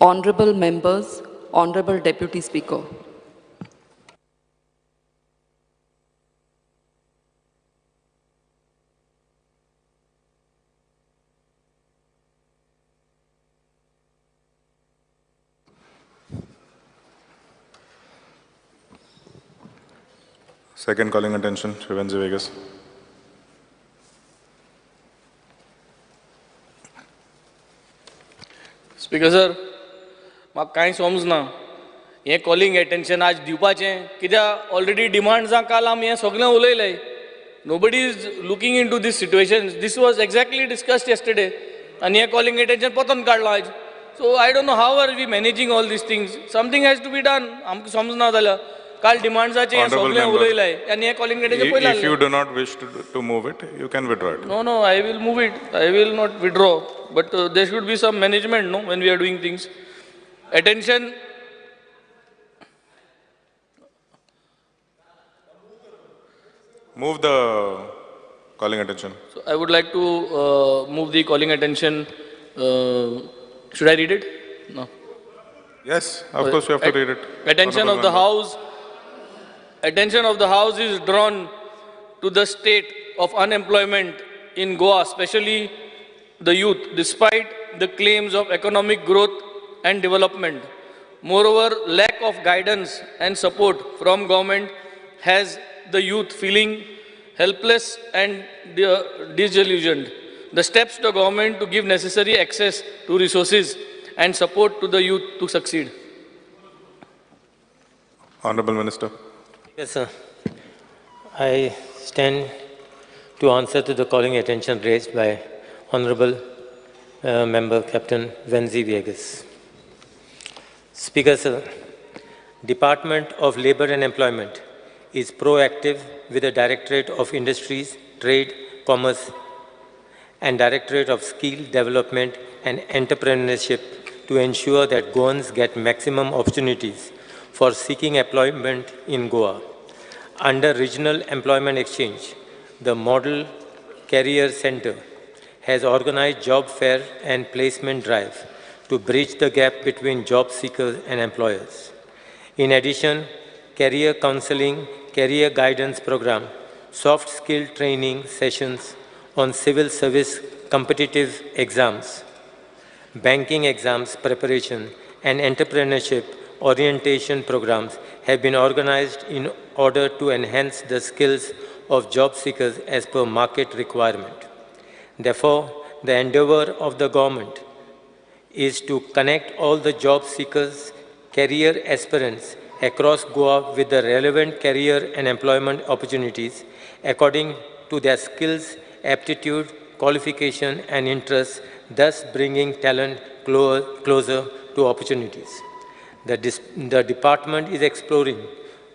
Honorable members, Honorable Deputy Speaker. Second calling attention, Shivanji Vegas. Speaker sir, म्हाका कांय समजना हे calling attention आज दिवपाचें कित्याक ऑलरेडी डिमांड्सां काल आमी हें सगळें उलयलें. Nobody is looking into this situation. This was exactly discussed yesterday. And here calling attention potan kadla aj. So I don't know how are we managing all these things. Something has to be done. आमकां समजना जाल्यार काल डिमांड्साचें हें सगळें उलयलें आनी हें calling attention पयलें. If you do not wish to move it, you can withdraw it. No, I will move it. I will not withdraw. But there should be some management, no, when we are doing things. Attention. Move the calling attention. So I would like to move the calling attention. Should I read it? No. Yes, of course you have to read it. Attention of the House. Attention of the House is drawn to the state of unemployment in Goa, especially the youth, despite the claims of economic growth and development. Moreover, lack of guidance and support from government has the youth feeling helpless and disillusioned. The steps to the government to give necessary access to resources and support to the youth to succeed. Honorable Minister. Yes, sir. I stand to answer to the calling attention raised by Honorable Member Captain Venzi Viegas. Speaker, sir, Department of Labour and Employment is proactive with the Directorate of Industries, Trade, Commerce and Directorate of Skill Development and Entrepreneurship to ensure that Goans get maximum opportunities for seeking employment in Goa. Under Regional Employment Exchange, the Model Career Center has organized job fair and placement drive to bridge the gap between job seekers and employers. In addition, career counseling, career guidance program, soft skill training sessions on civil service competitive exams, banking exams preparation, and entrepreneurship orientation programs have been organized in order to enhance the skills of job seekers as per market requirement. Therefore, the endeavor of the government is to connect all the job seekers, career aspirants across Goa with the relevant career and employment opportunities according to their skills, aptitude, qualification and interests, thus bringing talent closer to opportunities. The department is exploring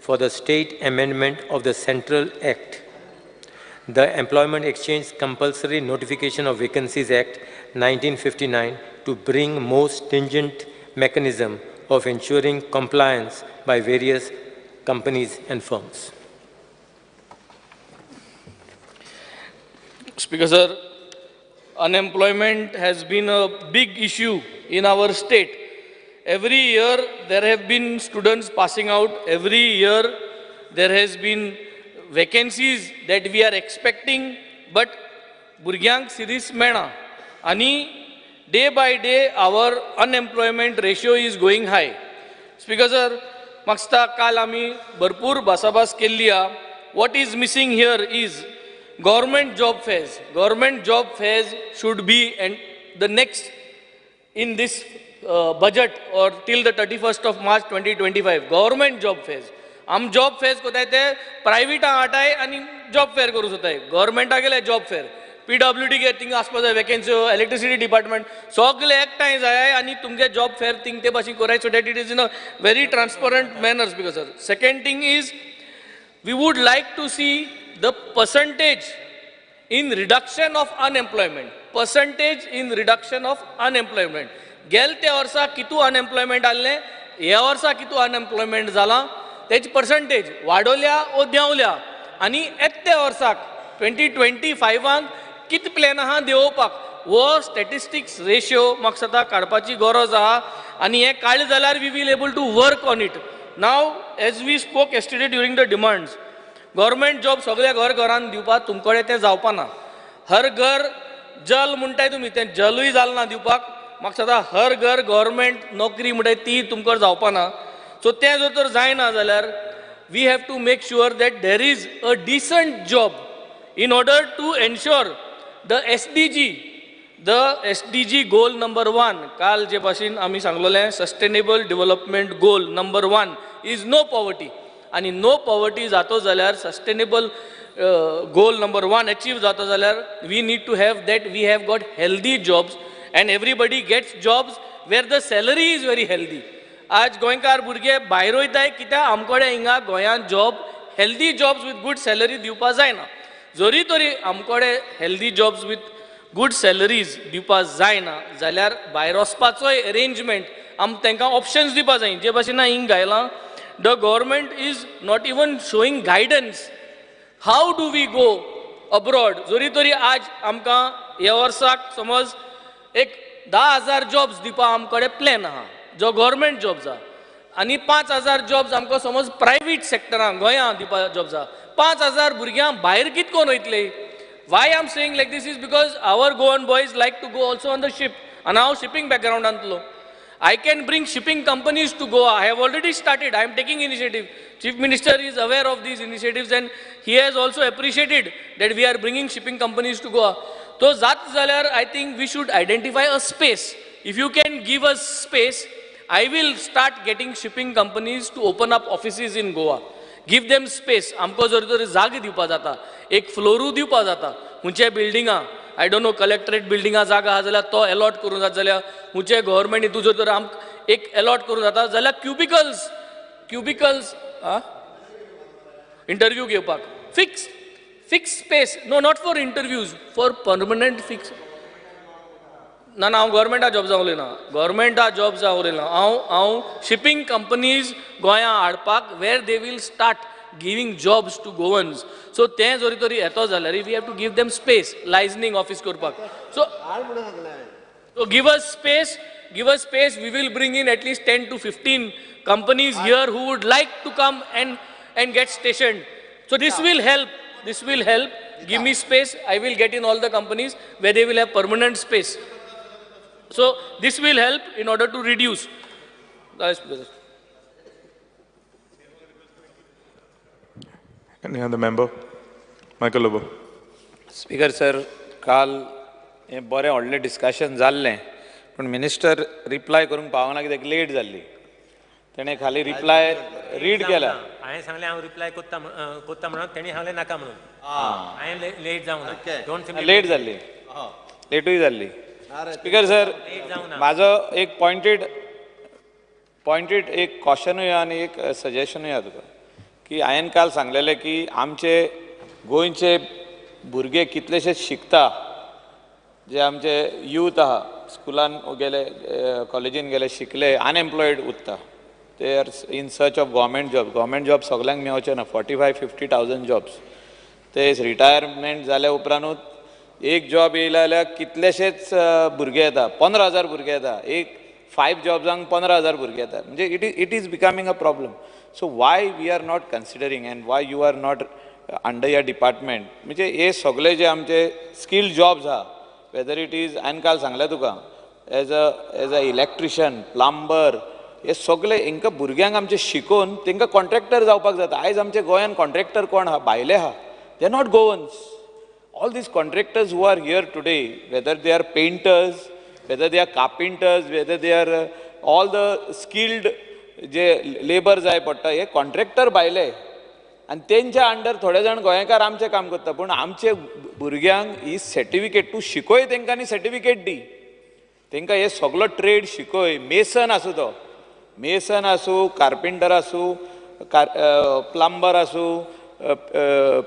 for the state amendment of the Central Act, the Employment Exchange Compulsory Notification of Vacancies Act 1959 to bring more stringent mechanism of ensuring compliance by various companies and firms. Speaker sir, unemployment has been a big issue in our state. Every year there have been students passing out. Every year there has been vacancies that we are expecting, but भुरग्यांक series मेळना. Ani day by day our unemployment ratio is going high. Speaker sir, मागता काल आमी भरपूर भासाभास केल्ली आहा. What is missing here is government job fairs. Government job fairs should be and the next in this budget or till the 31st of March 2025. Government job fairs. आम job fares कोताय ते प्रायवेटा आटाय आनी जॉब फेअर करूं सोताय. गव्हर्मेंटा गेले job fair, PWD गे thing आसपा जाय vacancy, electricity department सगळे एकठांय जाय आनी तुमगे जॉब फेअर थिंग ते भाशेन कोराय so that it is in a very transparent manner. Speaker sir, second thing is we would like to see the percentage in reduction of unemployment. Percentage in reduction of unemployment. गेल्या वर्सा कितू unemployment आसलें, ह्या वर्सा कितू unemployment जाला, Techi percentage वाडोवल्या ओ देंवल्या आनी येत्या वर्साक 2025 कित प्लॅन आहा देंवोवपाक वो स्टॅटिस्टिक्स रेशियो म्हाका सदां काडपाची गरज आहा आनी हें काडलें जाल्यार we will able to work on it. Now as we spoke yesterday during the demands, government job सगळ्या घरान दिवपाक तुमचे कडेन तें जावपा ना. हर घर जल म्हणटाय तुमी, तें जलूय जालें ना दिवपाक. म्हाका सदां हर घर गव्हर्मेंट नोकरी म्हणटाय ती तुमकां जावपा ना. सो तें जर तर जायना जाल्यार we have to make sure that there is a decent job in order to ensure the SDG goal number 1, काल जे भाशेन आमी सांगलोलें sustainable development goal number 1 is no poverty. आणि नो पॉवर्टी जातो जाल्यार सस्टेनेबल गोल नंबर 1 अचीव जातो जाल्यार we need to have that we have got healthy jobs and everybody gets jobs where the salary is very healthy. आज गोंयकार भुरगे भायर वयताय कित्याक आमकडे हिंगा गोंयांत job healthy jobs with good salary दिवपा जायना. जरी तरी आमकडे healthy jobs with good salaries दिवपा जायना जाल्यार भायर वचपाचोय अरेंजमेंट तांकां ऑप्शन्स दिवपा जाय. जे भाशेन हिंग घायलां the government is not even showing guidance how do we go abroad. जरी तरी आज आमकां ह्या वर्साक समज एक 10,000 जॉब्स दिवपा आमकडे प्लॅन आहा जो गव्हर्मेंट जॉब्स आहा आनी 5,000 जॉब्स आमकां समज प्रायवेट सॅक्टरान गोंयां दिवपा जॉब्स आहा. 5,000 भुरग्यांक भायर कितकोन वयतले. Why I am saying like this is because our Goan boys like to go also on the ship आनी हांव शिपींग बॅकग्रावंडांतलो. I can bring shipping companies to Goa. I have already started. I am taking initiative. Chief Minister is aware of these initiatives and he has also appreciated that we are bringing shipping companies to Goa. So that zalyar I think we should identify a space. If you can give us space, I will start getting shipping companies to open up offices in Goa. Give them space. आमको जर तर जागे दिवपा जाता, एक फ्लोरू दिवपा जाता, हुंचे बिल्डिंगा आय डोंट नो कलेक्टरेट बिल्डिंगा जागा आहा जाल्यार तो अलॉट करूं जाता जाल्यार हुंचे गव्हर्मेंट हितून जर तर आमकां एक अलॉट करूं जाता जाल्यार क्युबिकल्स इंटरव्यू घेवपाक fix space. No not for interviews, for permanent fix. ना हांव गव्हर्मेंटा जॉब्सा उलयना, गव्हर्मेंटा जॉब्सा उलयना. हांव शिपींग कंपनीज गोंयां हाडपाक where they will start giving jobs to Goans. So तें जरी तरी येतो जाल्यार we have to give them space liaisoning office करपाक. So give us space we will bring in at least 10 to 15 companies here who would like to come and get stationed. So this will help. Give me space, I will get in all the companies where they will have permanent space. So this will help in order to reduce. Any other member? Michael Lobo. Speaker sir, काल हें बरें व्हडलें discussion जाल्लें, पूण minister reply करूंक पावना कित्याक late जाल्ली. तेणें खाली रिप्लाय रीड केला. हांवें सांगलें हांव रिप्लाय कोत्ता म्हणून, तेणी सांगलें नाका म्हणून. हांवें लेट जावं ना, लेट जाल्ली, लेटूय जाल्ली. स्पीकर सर, म्हाजो एक पॉयंटेड एक क्वेश्चनूय आनी एक सजेशनूय आहा तुका, की हांवें काल सांगलेलें की आमचे गोंयचे भुरगे कितलेशेच शिकता, जे आमचे यूथ आहा स्कुलान गेले, कॉलेजीन गेले, शिकले, अनएम्प्लॉयड उरता. ते are in search of government job सगल्यांक मेळचे ना. 45,000-50,000 जॉब्स. ते रिटायरमेंट जाल्या उपरांतूच एक जॉब येयला जाल्यार कितलेशेच भुरगे येता, 15,000 भुरगे येता. एक 5 जॉब्सांक 15,000 भुरगे येता. म्हणजे it is becoming a problem. So why we are not considering and why you are not under या डिपार्टमेंट, म्हणजे हे सगळे जे आमचे स्किल्ड जॉब्स आहा, वेदर इट इज, हांवें काल सांगलें तुका, एज अ इलेक्ट्रिशियन, प्लंबर, हे सगळे हांकां भुरग्यांक आमचे शिकोवन तांकां कॉन्ट्रॅक्टर जावपाक जाता. आयज आमचे गोंयान कॉन्ट्रॅक्टर कोण आहा? भायले आहा. They are not Goans. All these contractors who are here today, whether they are painters, whether they are carpenters, whether they are all the skilled जे लेबर जाय पडटा, हे कॉन्ट्रॅक्टर भायले. आनी तेंच्या अंडर थोडे जाण गोंयकार आमचें काम करता. पूण आमचे भुरग्यांक ही सर्टिफिकेट, तूं शिकय तांकां आनी सर्टिफिकेट दी. तांकां हे सगळो ट्रेड शिकय. मेसन आसूं तो, मेसन आसूं, कार्पेंटर आसूं, प्लंबर आसूं,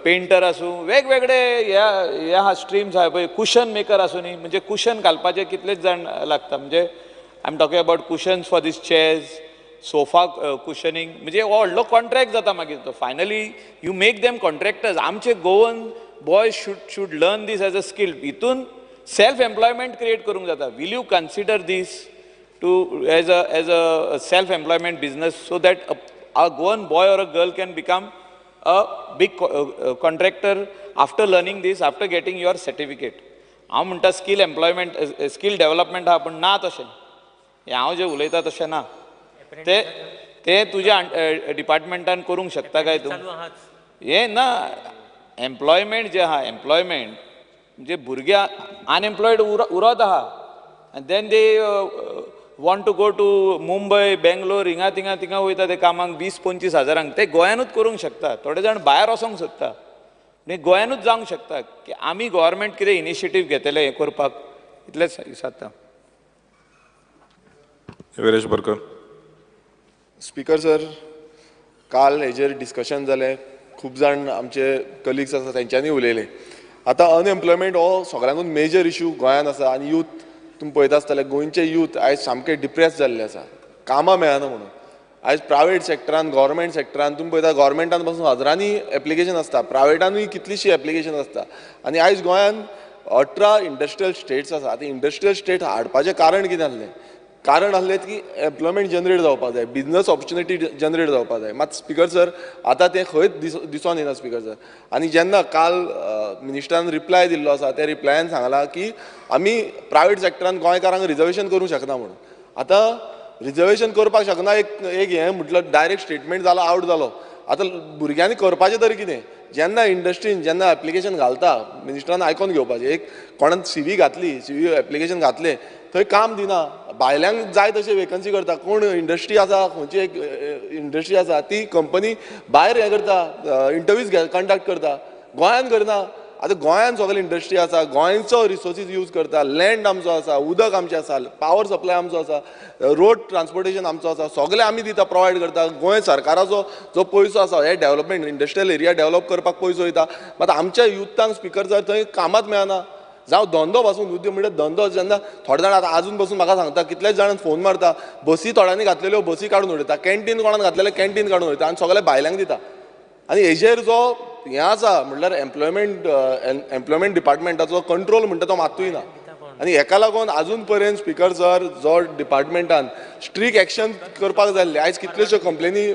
पेंटर आसूं, वेगवेगळे ह्या स्ट्रिम्स आहा पळय. कुशन मेकर आसूं न्ही, म्हणजे कुशन घालपाचे कितलेच जाण लागता. म्हणजे I am talking about cushions for these chairs, sofa cushioning. म्हणजे हो व्हडलो कॉन्ट्रॅक्ट जाता मागीर तो. Finally you make them contractors. आमचे Goan boys should learn these as a skill. हितून सेल्फ एम्प्लॉयमेंट क्रिएट करूंक जाता. Will you consider this too as a self employment business so that a Goan boy or a girl can become a big contractor after learning this, after getting your certificate. हांव म्हणटा skill employment skill development हा पण ना तशें हें हांव जें उलयता तशें ना ते तुज्या डिपार्टमेंटान करूंक शकता काय तूं हें ना एम्प्लॉयमेंट जें आहा एम्प्लॉयमेंट म्हणजे भुरगे अनएम्प्लॉयड उरत आहा आनी then they want to go to Mumbai Bangalore हिंगा थिंगा वयता ते कामाक 20-25 हजारांक ते गोंयानूच करूंक शकता. थोडे जाण भायर वचोंक सोदता आनी गोंयानूच जावंक शकता की आमी गव्हर्मेंट कितें इनिशिएटीव घेतले हें करपाक इतलेंच दिसता. वीरेश बरकर. स्पीकर सर, काल हेजेर डिस्कशन जालें, खूब जाण आमचे कलिग्स आसा तेंच्यांनी उलयले. आतां अनएम्प्लॉयमेंट हो सगळ्यांकून मेजर इशू गोंयांत आसा आनी यूथ तुमी पळयता आसतले गोंयचे यूथ आयज सामके डिप्रेस जाल्ले आसा, कामां मेळना म्हणून. आयज प्रायवेट सॅक्टरान गव्हर्मेंट सॅक्टरान तुमी पळयता गव्हर्मेंटान पासून हजारांनी एप्लिकेशन आसता, प्रायवेटानूय कितलीशीं एप्लिकेशन आसता. आनी आयज गोंयांत 18 इंडस्ट्रियल स्टेट्स आसा. आतां इंडस्ट्रियल स्टेट हाडपाचें कारण कितें आसलें? कारण आसलें की एम्प्लॉयमेंट जनरेट जावपाक जाय, बिजनस ऑपॉर्च्युनिटी जनरेट जावपाक जाय. मात स्पीकर सर आतां तें खंयच दिसून येना स्पीकर सर. आनी जेन्ना काल मिनिस्टरान रिप्लाय दिल्लो आसा त्या रिप्लायान सांगलां की आमी प्रायवेट सॅक्टरान गोंयकारांक रिजर्वेशन करूंक शकना म्हणून. आतां रिजर्वेशन करपाक शकना एक हें म्हटलं डायरेक्ट स्टेटमेंट जालो आवट जालो. आतां भुरग्यांनी करपाचें तरी कितें? जेन्ना इंडस्ट्रीन जेन्ना एप्लिकेशन घालता मिनिस्टरान आयकोन घेवपाचें. एक कोणान CV घातली, CV एप्लिकेशन घातलें, थंय काम दिना, भायल्यांक जाय तशें वेकन्सी करता. कोण इंडस्ट्री आसा खंयची एक इंडस्ट्री आसा ती कंपनी भायर हें करता, इंटरव्यूज कंडक्ट करता, गोंयान करना. आतां गोंयान सगळे इंडस्ट्री आसा, गोंयचो रिसोर्सीस यूज करता, लँड आमचो आसा, उदक आमचें आसा, पावर सप्लाय आमचो आसा, रोड ट्रान्सपोर्टेशन आमचो आसा, सगळें आमी दिता, प्रोवायड करता. गोंय सरकाराचो जो पयसो आसा हे डेव्हलपमेंट इंडस्ट्रियल एरिया डेव्हलप करपाक पयसो वयता. मात आमच्या युथांक स्पीकर जर थंय कामात मेळना. जावं धंदो पासून उद्योग म्हणजे धंदो जेन्ना थोडे जाण आतां आजून पासून म्हाका सांगता, कितलेच जाणांक फोन मारता, बसी थोड्यांनी घातलेल्यो बसी काडून उडयता, कॅन्टीन कोणान घातलेले कॅन्टीन काडून उडयता आनी सगळे भायल्यांक दिता. आनी हेजेर जो हें आसा म्हणल्यार एम्प्लॉयमेंट डिपार्टमेंटाचो कंट्रोल म्हणटा तो मात्तूय ना. आनी हेका लागून आजून पर्यंत स्पीकर सर जो डिपार्टमेंटान स्ट्रिक्ट एक्शन करपाक जाय आयज कितल्योश्यो कंप्लेनी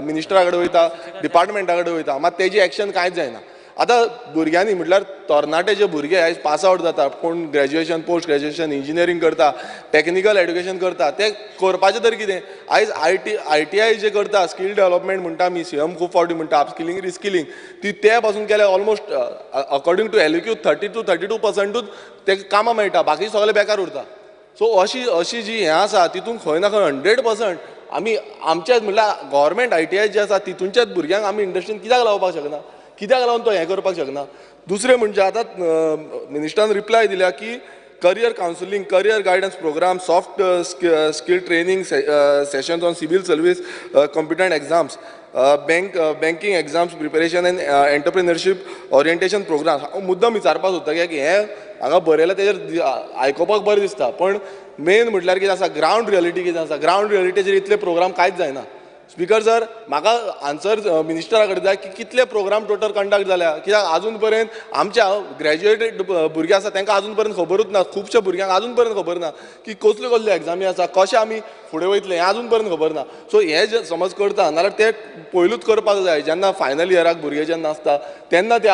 मिनिस्टरा कडेन वयता, डिपार्टमेंटा कडेन वयता, मात तेजी एक्शन कांयच जायना. आतां भुरग्यांनी म्हटल्यार तरणाटे जे भुरगे आयज पास आवट जाता, कोण ग्रॅज्युएशन पोस्ट ग्रॅज्युएशन इंजिनियरींग करता, टॅक्निकल एड्युकेशन करता, ते करपाचें तरी कितें? आयज ITI जे करता, स्कील डेव्हलपमेंट म्हणटा आमी, CM खूब फावटी म्हणटा, अपस्किलिंग रिस्किलिंग, ते पासून केले ऑलमोस्ट अकॉर्डिंग टू LQ 30-32% ते कामां मेळटा, बाकी सगळे बेकार उरता. सो अशी जी हें आसा तितून खंय ना खंय 100% आमी आमचेच म्हणल्यार गव्हर्मेंट ITI जे आसा तितूनच्याच भुरग्यांक आमी इंडस्ट्रीन कित्याक लावपाक शकना? कित्याक लागून तो हें करपाक शकना? दुसरें म्हणजे आतां मिनिस्टरान रिप्लाय दिल्या की career counselling, career guidance program, soft skill training sessions on civil service competent exams, banking exams preparation and entrepreneurship orientation program. हांव मुद्दम विचारपाक सोदता कित्याक हें हांगा बरयलां तेजेर आयकोपाक बरें दिसता, पण मेन म्हटल्यार कितें आसा, ग्रावंड रियलिटी कितें आसा? ग्रावंड रियलिटीचेर इतले प्रोग्राम कांयच जायना. स्पीकर सर म्हाका आन्सर मिनिस्टरा कडेन जाय की कितले प्रोग्राम टोटल कंडक्ट जाल्या, कित्याक आजून पर्यंत आमच्या ग्रॅज्युएटेड भुरगे आसा तांकां आजून पर्यंत खबरूच ना, खुबशे भुरग्यांक आजून पर्यंत खबर ना की कसल्यो कसल्यो एग्जामी आसा, कशें आमी फुडें वयतले हें आजून पर्यंत खबर ना. सो हें जे समज करता नाल्यार ते पयलूच करपाक जाय. जेन्ना फायनल इयराक भुरगे जेन्ना आसता तेन्ना ते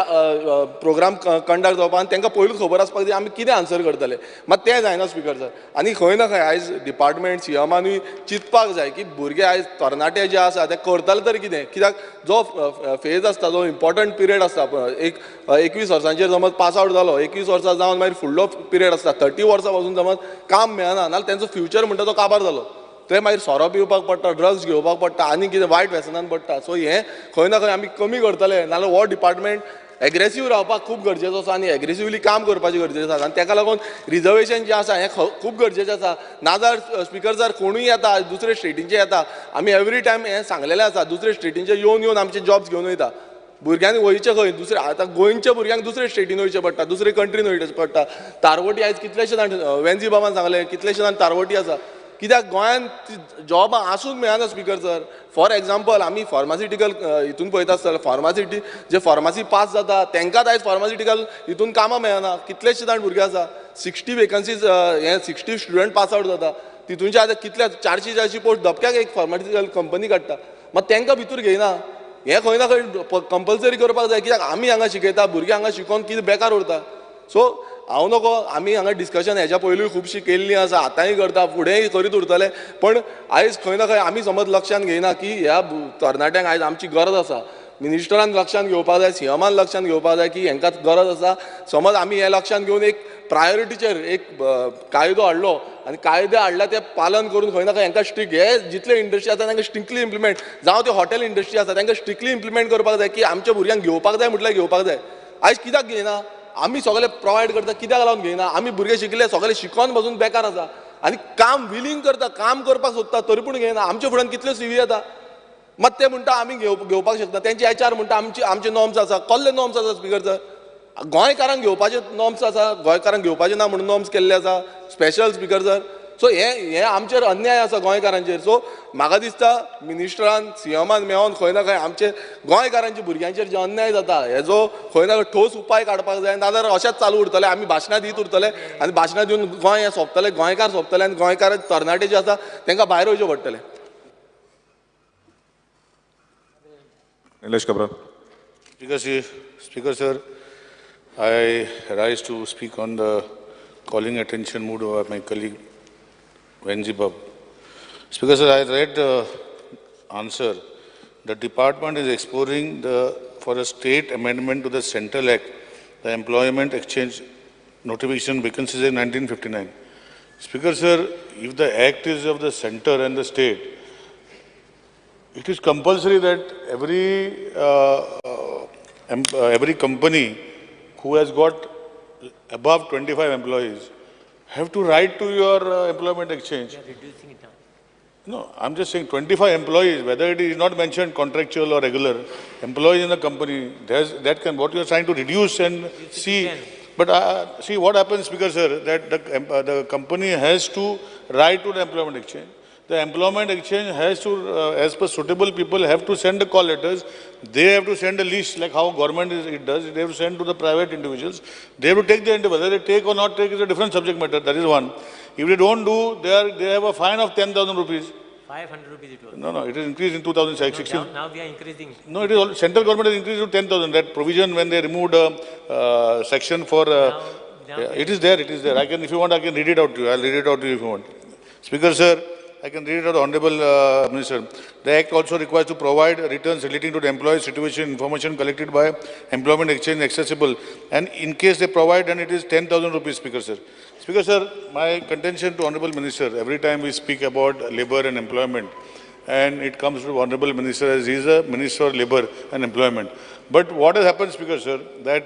प्रोग्राम कंडक्ट जावपाक आनी तांकां पयलूच खबर आसपाक जाय आमी कितें आन्सर करतले, मात तें जायना स्पीकर सर. आनी खंय ना खंय आयज डिपार्टमेंट CMानूय चिंतपाक जाय की भुरगे आयज तरणाटे जे आसा ते करतले तरी कितें, कित्याक जो फेज आसता, जो इम्पॉर्टंट पिरियड आसता, एक 21 वर्सांचेर समज पास आवट जालो, 21 वर्सां जावन मागीर फुडलो पिरियड आसता, 30 वर्सां पासून समज काम मेळना नाल्यार तेंचो फ्युचर म्हणटा तो काबार जालो. ते मागीर सोरो पिवपाक पडटा, ड्रग्स घेवपाक पडटा, आनी कितें वायट व्यसनान पडटा. सो हें खंय ना खंय आमी कमी करतले, नाल्यार हो डिपार्टमेंट एग्रेसीव रावपाक खूब गरजेचो आसा आनी एग्रेसिवली काम करपाचें गरजेचें आसा. आनी ताका लागून रिजर्वेशन जें आसा हें खूब गरजेचें आसा. नाजाल्यार स्पीकर सर कोणूय येता दुसरे स्टेटींचे येता, आमी एवरी टायम हें सांगलेलें आसा, दुसरे स्टेटींचे येवन आमचे जॉब्स घेवन वयता. भुरग्यांनी वयचें खंय? दुसरे आतां गोंयच्या भुरग्यांक दुसरे स्टेटीन वयचें पडटा, दुसरे कंट्रीन वयचें पडटा. तारवटी आयज कितलेशे जाण वेन्जी बाबान सांगलें कितलेशे जाण तारवटी आसा. कित्याक गोंयांत जॉबां आसून मेळना स्पीकर सर. फॉर एग्जाम्पल आमी फार्मासिटिकल हितून पळयता आसतना फार्मासिटी जे फार्मासी पास जाता तांकांच आयज फार्मासिटिकल हितून कामां मेळना. कितलेशे जाण भुरगे आसा 60 वेकन्सीज हे 60 स्टुडंट पास आउट जाता तितूनचे आतां कितल्या 400 पोस्ट धपक्याक एक फार्मास्युटिकल कंपनी काडटा मात तांकां भितर घेयना हें खंय ना खंय कंपल्सरी करपाक जाय कित्याक आमी हांगा शिकयता भुरगे हांगा शिकोवन कितें बेकार उरता सो हांव नको आमी हांगा डिस्कशन हेच्या पयलूय खुबशीं केल्लीं आसा आतांय करता फुडेंय करीत उरतले पण आयज खंय ना खंय आमी समज लक्षांत घेयना की ह्या तरणाट्यांक आयज आमची गरज आसा मिनिस्टरान लक्षांत घेवपाक जाय सीएमान लक्षांत घेवपाक जाय की हांकां गरज आसा समज आमी हें लक्षांत घेवन एक प्रायोरिटीचेर एक कायदो हाडलो आनी कायदे हाडला ते पालन करून खंय ना खंय हांकां स्ट्रिक्ट हे जितले इंडस्ट्री आसा तांकां स्ट्रिक्टली इम्प्लिमेंट जावं ते हॉटेल इंडस्ट्री आसा तांकां स्ट्रिक्टली इम्प्लिमेंट करपाक जाय की आमच्या भुरग्यांक घेवपाक जाय म्हटल्यार घेवपाक जाय आयज कित्याक घेयना आमी सगळे प्रोवायड करता कित्याक लागून घेयना आमी भुरगे शिकले सगळे शिकोन बसून बेकार आसा आनी काम विलींग करता काम करपाक सोदता तरी पूण घेयना आमच्या फुड्यान कितल्यो सीवी येता मात ते म्हणटा आमी घेवपाक शकता तेंचे HR म्हणटा आमचे नॉर्म्स आसा कसले नॉर्म्स आसा स्पिकर सर गोंयकारांक घेवपाचे नॉर्म्स आसा गोंयकारांक घेवपाचे ना म्हणून नॉर्म्स केल्ले आसा स्पेशल स्पिकर सर सो हे आमचेर अन्याय आसा गोंयकारांचेर सो म्हाका दिसता मिनिस्टरान सीएमान मेळोन खंय ना खंय आमचे गोंयकारांच्या भुरग्यांचेर जे अन्याय जाता हेजो खंय ना खंय ठोस उपाय काडपाक जाय नाजाल्यार अशेंच चालू उरतले आमी भाशणां दीत उरतले आनी भाशणां दिवन गोंय हें सोंपतले गोंयकार सोंपतले आनी गोंयकार तरणाटे जे आसा तांकां भायर वयचें पडटलें Nilesh Kabra. Speaker sir, I rise to speak on the calling attention mood of my colleague Venzi Bab. Speaker sir, I read the answer. The department is exploring for a state amendment to the Central Act, the Employment Exchange Notification Vacancies Act 1959. Speaker sir, if the act is of the center and the state, it is compulsory that every company who has got above 25 employees have to write to your employment exchange. Reducing it down. No, I'm just saying 25 employees, whether it is not mentioned contractual or regular, employees in the company, that can, what you are trying to reduce and see. But see what happens, Speaker sir, that the company has to write to the employment exchange. The employment exchange has to, as per suitable people, have to send the call letters. They have to send a list, like how government it does. They have to send to the private individuals. They have to take the individual. Whether they take or not take is a different subject matter. That is one. If they don't do, they have a fine of 10,000 rupees. 500 rupees it was. No, it is increased in 2016. No, now we are increasing. No, it is all, central government has increased to 10,000. That provision when they removed section for, it is there, it is there. I can, if you want, I can read it out to you. I'll read it out to you if you want. Speaker sir, I can read it out, Honorable Minister. The Act also requires to provide returns relating to the employee's situation, information collected by employment exchange accessible. And in case they provide, then it is 10,000 rupees, Speaker sir. Speaker sir, my contention to Honorable Minister, every time we speak about labor and employment, and it comes to Honorable Minister as he is a Minister of Labor and Employment. But what has happened, Speaker sir, that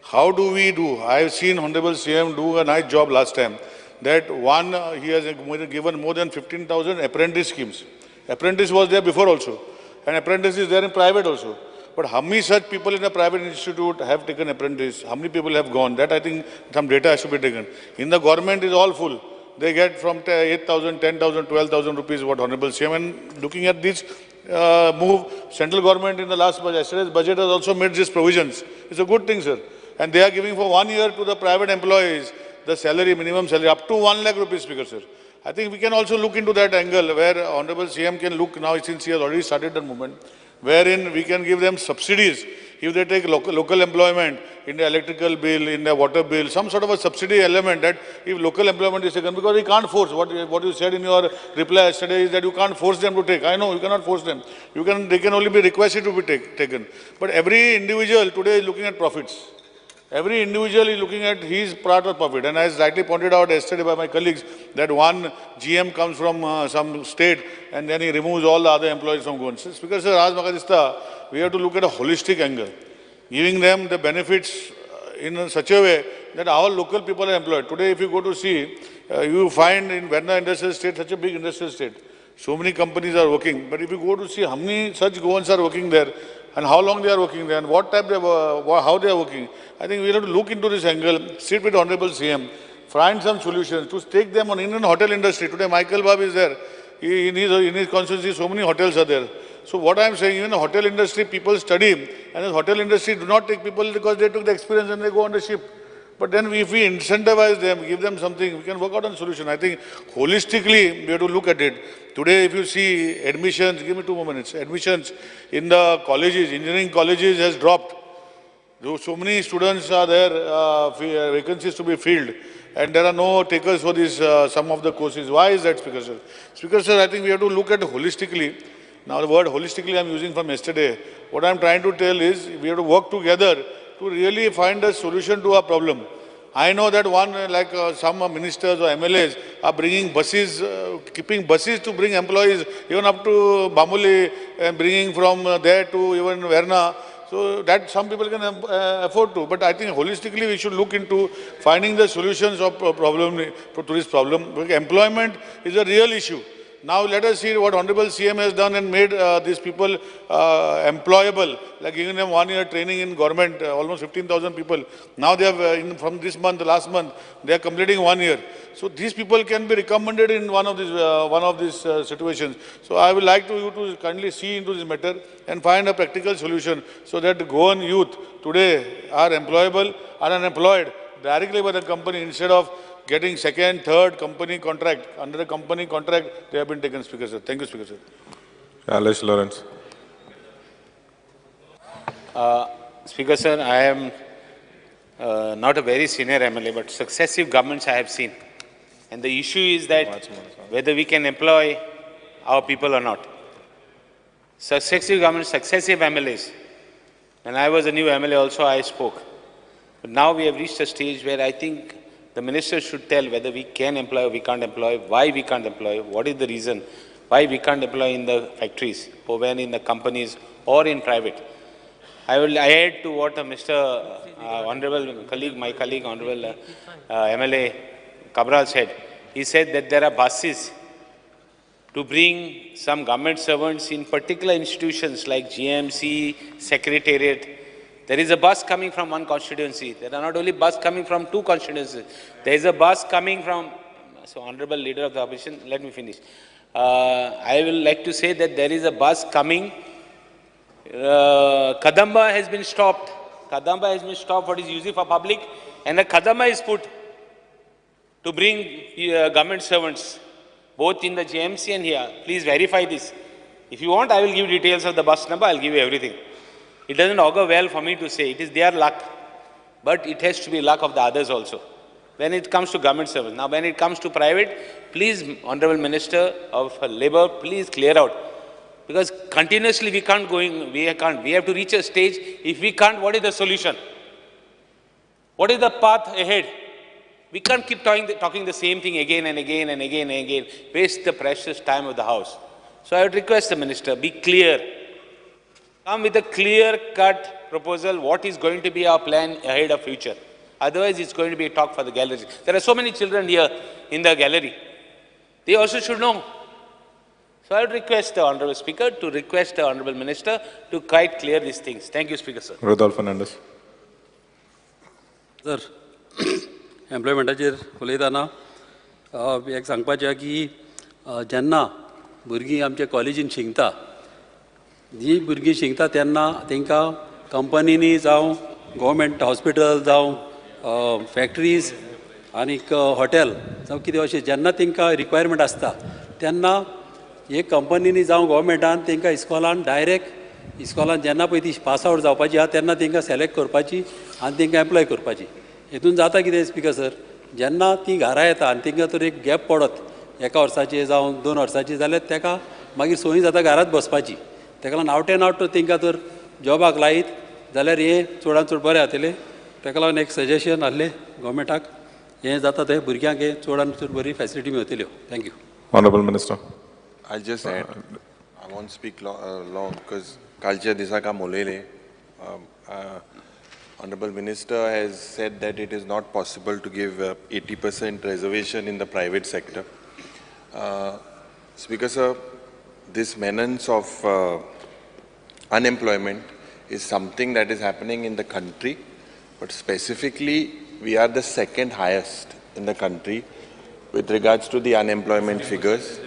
how do we do? I have seen Honorable CM do a nice job last time. That one, he has given more than 15,000 apprentice schemes. Apprentice was there before also. And apprentice is there in private also. But how many such people in a private institute have taken apprentice? How many people have gone? That I think some data should be taken. In the government is all full. They get from 8,000, 10,000, 12,000 rupees what Honorable CM. And looking at this move, central government in the last budget, yesterday's budget has also made these provisions. It's a good thing, sir. And they are giving for 1 year to the private employees the salary, minimum salary, up to 1 lakh rupees, Speaker sir. I think we can also look into that angle where Honorable CM can look now since he has already started the movement, wherein we can give them subsidies if they take local employment in the electrical bill, in the water bill, some sort of a subsidy element that if local employment is taken, because we can't force. What you said in your reply yesterday is that you can't force them to take. I know you cannot force them. They can only be requested to be taken. But every individual today is looking at profits. Every individual is looking at his part of profit. And as rightly pointed out yesterday by my colleagues, that one GM comes from some state and then he removes all the other employees from Goan. Speaker sir, Raj Makadista, we have to look at a holistic angle, giving them the benefits in such a way that our local people are employed. Today, if you go to see, you find in Verna Industrial State, such a big industrial state, so many companies are working. But if you go to see how many such Goans are working there, and how long they are working there, and what type they how they are working. I think we have to look into this angle, sit with Honorable CM, find some solutions to take them on Indian hotel industry. Today, Michael Bab is there. In his constituency, so many hotels are there. So what I am saying, even the hotel industry, people study, and the hotel industry do not take people because they took the experience and they go on the ship. But then if we incentivize them, give them something, we can work out a solution. I think holistically, we have to look at it. Today, if you see admissions, give me 2 more minutes, admissions in the colleges, engineering colleges has dropped. So many students are there, vacancies to be filled, and there are no takers for this, some of the courses. Why is that, Speaker Sir? Speaker Sir, I think we have to look at holistically. Now the word holistically I'm using from yesterday. What I'm trying to tell is we have to work together to really find a solution to our problem. I know that some ministers or MLAs are bringing buses, keeping buses to bring employees even up to Bamuli and bringing from there to even Verna. So that some people can afford to. But I think holistically we should look into finding the solutions of to this problem. Because employment is a real issue. Now let us see what Honorable CM has done and made these people employable, like giving them 1 year training in government, almost 15,000 people. Now they have, from this month, last month, they are completing 1 year. So these people can be recommended in one of these situations. So I would like you to kindly see into this matter and find a practical solution so that the Goan youth today are employable, are unemployed directly by the company instead of getting second, third company contract. Under the company contract, they have been taken, Speaker Sir. Thank you, Speaker Sir. Alice Lawrence. Speaker Sir, I am not a very senior MLA, but successive governments I have seen. And the issue is that whether we can employ our people or not. Successive governments, successive MLAs. When I was a new MLA also, I spoke. But now we have reached a stage where I think the minister should tell whether we can employ or we can't employ, why we can't employ, what is the reason, why we can't employ in the factories, or when in the companies or in private. I will add to what Honorable colleague, my colleague, Honorable MLA Cabral said. He said that there are buses to bring some government servants in particular institutions like GMC, Secretariat. There is a bus coming from one constituency. There are not only bus coming from 2 constituencies. There is a bus coming from, so Honorable Leader of the Opposition, let me finish. I will like to say that there is a bus coming. Kadamba has been stopped. Kadamba has been stopped what is used for public, and a Kadamba is put to bring government servants, both in the GMC and here. Please verify this. If you want, I will give details of the bus number. I will give you everything. It doesn't augur well for me to say. It is their luck. But it has to be luck of the others also. When it comes to government service. Now, when it comes to private, please, Honorable Minister of Labour, please clear out. Because continuously we can't we have to reach a stage. If we can't, what is the solution? What is the path ahead? We can't keep talking the same thing again and again and again and again. Waste the precious time of the House. So I would request the Minister, be clear. Come with a clear-cut proposal, what is going to be our plan ahead of future. Otherwise, it's going to be a talk for the gallery. There are so many children here in the gallery. They also should know. So I would request the Honourable Speaker to request the Honourable Minister to quite clear these things. Thank you, Speaker, sir. Rodolfo Fernandez. Sir, एम्प्लॉयमेंटाचेर उलयतना एक सांगपाचें की जेन्ना भुरगीं आमच्या कॉलेजीन शिकता जी भुरगीं शिकता तेन्ना तांकां कंपनीनी जावं गव्हर्मेंट हॉस्पिटल जावं फॅक्टरीज आनीक हॉटेल जावं कितें अशें जेन्ना तांकां रिक्वायरमेंट आसता तेन्ना हे कंपनीनी जावं गव्हर्मेंटान तांकां इस्कॉलान डायरेक्ट इस्कॉलान जेन्ना पळय ती पास आवट जावपाची आहा तेन्ना तांकां सिलेक्ट करपाची आनी तांकां एम्प्लॉय करपाची. हेतून जाता कितें स्पिकर सर, जेन्ना ती घरा येता आनी तांकां तर एक गॅप पडत 1 वर्साची जावं 2 वर्साची जाल्यार ताका मागीर संवय जाता घरात बसपाची. ताका लागून आवट एंड आवट तांकां तर जॉबाक लायत जाल्यार हें चडांत चड बरें जातलें. ताका लागून एक सजेशन आहलें गव्हर्मेंटाक, हें जाता थंय भुरग्यांक हें चडांत चड बरी फॅसिलिटी मेळटल्यो. Thank you. Honorable Minister. I'll just add, I won't speak long because कालच्या दिसाक आम उलयलें. Honorable Minister has said that it is not possible to give 80% reservation in the private sector. Speaker sir, this menace of unemployment is something that is happening in the country, but specifically we are the second highest in the country with regards to the unemployment figures.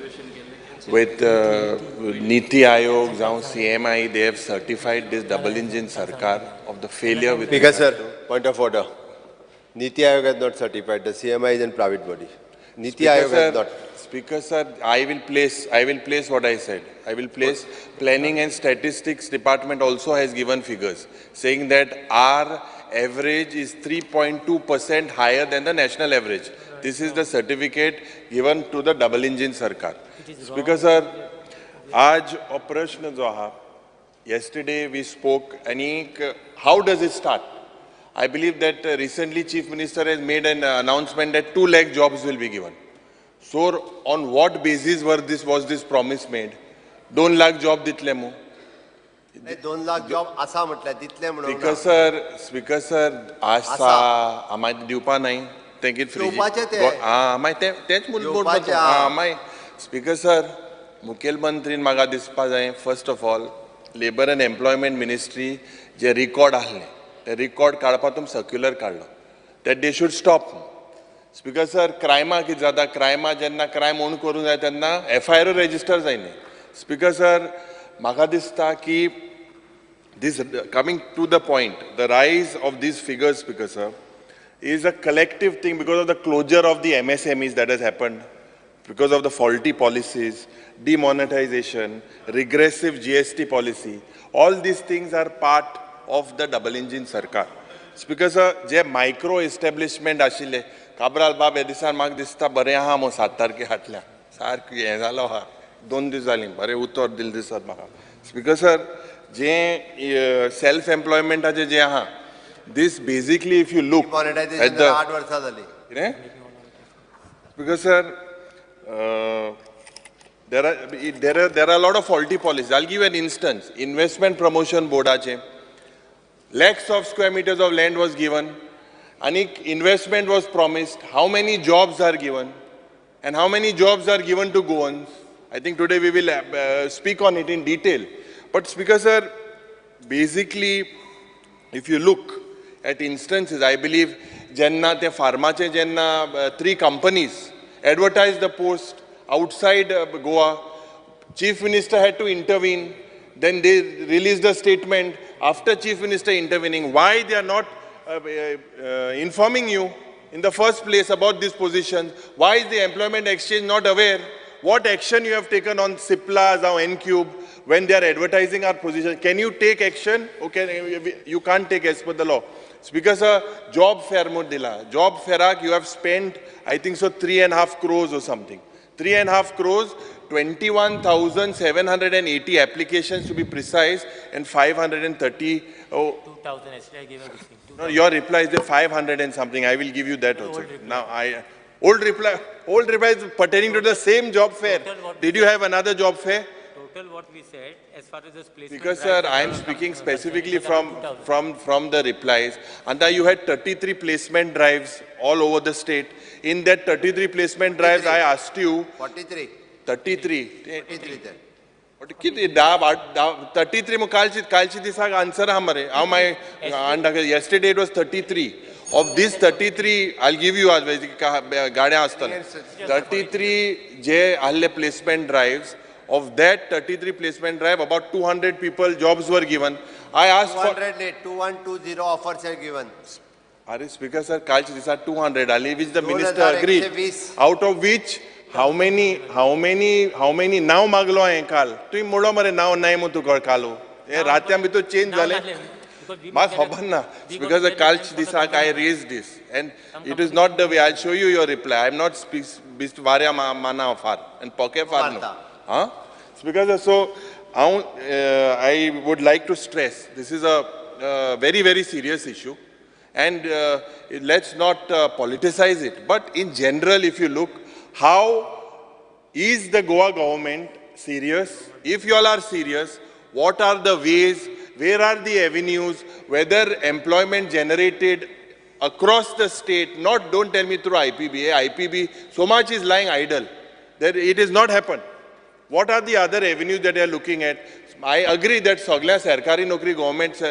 With Niti Aayog, CMI, they have certified this double engine sarkar of the failure with... Speaker sir, point of order. Niti Aayog has not certified. The CMI is a private body. Niti Aayog has not. Speaker sir, I will place what I said. I will place Planning and Statistics Department also has given figures saying that our average is 3.2% higher than the national average. This is the certificate given to the double engine Sarkar. Speaker sir, आज प्रश्न जो हा, yesterday we spoke and how does it start? I believe that recently Chief Minister has made an announcement that 2 lakh jobs will be given. So on what basis was this promise made? 2 lakh job दितले मु? 2 lakh job असा म्हटलं दितले म्हणून. Speaker sir, आसा आम्हाला दिवपा नाही. Take it free. तेच मूलभूत. Speaker sir, मुखेलमंत्रीन म्हाका दिसपा जाय first of all Labour and Employment Ministry J record आहले ते record काडपातून circular काडलो that they should stop. Speaker sir, crime कितें जाता crime जेन्ना crime own करूं जाय तेन्ना FIR register जायना. Speaker sir, म्हाका दिसता की this coming to the point, the rise of these figures, Speaker sir, is a collective thing because of the closure of the MSMEs that has happened, because of the faulty policies, demonetization, regressive GST policy. All these things are part of the double engine Sarkar. Speaker sir, J micro establishment आशिल्ले, काब्राल बाब हे दिसान म्हाका दिसता बरें आहा मो 7 तारखे हाटल्या. सारकें हें जालो आहा. 2 दीस जालीं, बरें उतर दिल दिसता म्हाका. Speaker sir, जे self employment जे आहा, this basically if you look at the 8 वर्सां जाली. Because sir, there are a lot of faulty policies. I'll give you an instance. Investment Promotion Board lakhs of square meters of land was given. And investment was promised. How many jobs are given? And how many jobs are given to Goans? I think today we will speak on it in detail. But Speaker sir, basically, if you look at instances, I believe Jenna te Pharmache Jenna 3 companies advertised the post outside Goa. Chief Minister had to intervene. Then they released a statement after Chief Minister intervening. Why they are not informing you in the first place about this position? Why is the Employment Exchange not aware? What action you have taken on Ciplas or N-Cube when they are advertising our position? Can you take action? Okay, you can't take as per the law. Speaker sir, job fair mudila. Job fairak you have spent, I think so, 3.5 crores or something. 3.5 crores, 21,780 applications to be precise, and 530. 2,000. Yesterday I gave a listing. No, your reply is the 500 and something. I will give you that also. Now old reply is pertaining to the same job fair. Did you have another job fair? Total what we said as far as this placement. Because sir, I am speaking specifically from the replies. And you had 33 placement drives all over the state. In that 33 placement drives, I asked you. 43. 33. 43 then. 33 mo kalchi disak answer hamare. Yesterday it was 33. Of these 33, I'll give you 33 je alle placement drives. Of that 33 placement drive, about 200 people jobs were given. I asked 2120 offers are given. Speaker sir, these are 200, which the minister agreed. Out of which, how many now maglo hai kal? Tu modo mare now nai mutu kar kalu. Ratyam bhi to change wale. Ma khabar na. Because the culture this I raised this, and it is not the way. I'll show you your reply. I'm not varya mana far and poke far no. Huh? Because so I would like to stress this is a very, very serious issue, and let's not politicize it. But in general, if you look, how is the Goa government serious? If you all are serious, what are the ways? Where are the avenues? Whether employment generated across the state, don't tell me through IPB, so much is lying idle. That it has not happened. What are the other avenues that they are looking at? I agree that Sagla Sarkari Nokri government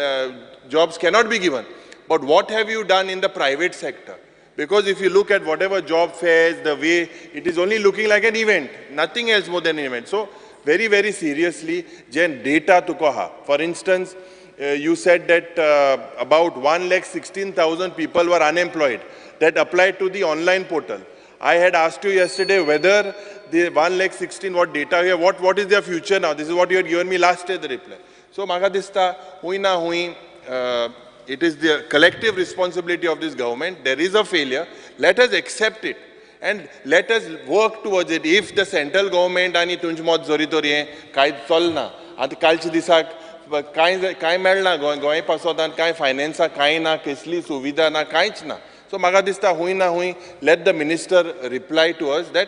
jobs cannot be given. But what have you done in the private sector? Because if you look at whatever job fairs, the way, it is only looking like an event. Nothing else more than an event. So, very, very seriously, Jen, data to koha. For instance, you said that about 1,16,000 people were unemployed that applied to the online portal. I had asked you yesterday whether the 1,16,000 what data you have, what is their future now? This is what you had given me last day, the reply. So, maga dista, hui na hui, it is the collective responsibility of this government. There is a failure. Let us accept it. And let us work towards it. If the central government आणि तुमचे मत जोरी तोरी काय चलना आतां कालच्या दिसाक काय मेळना गोंय पासोदान काय फायनान्सा काय ना कसली सुविधा ना कांयच ना सो म्हाका दिसता हुंय ना हुंय let the minister reply to us that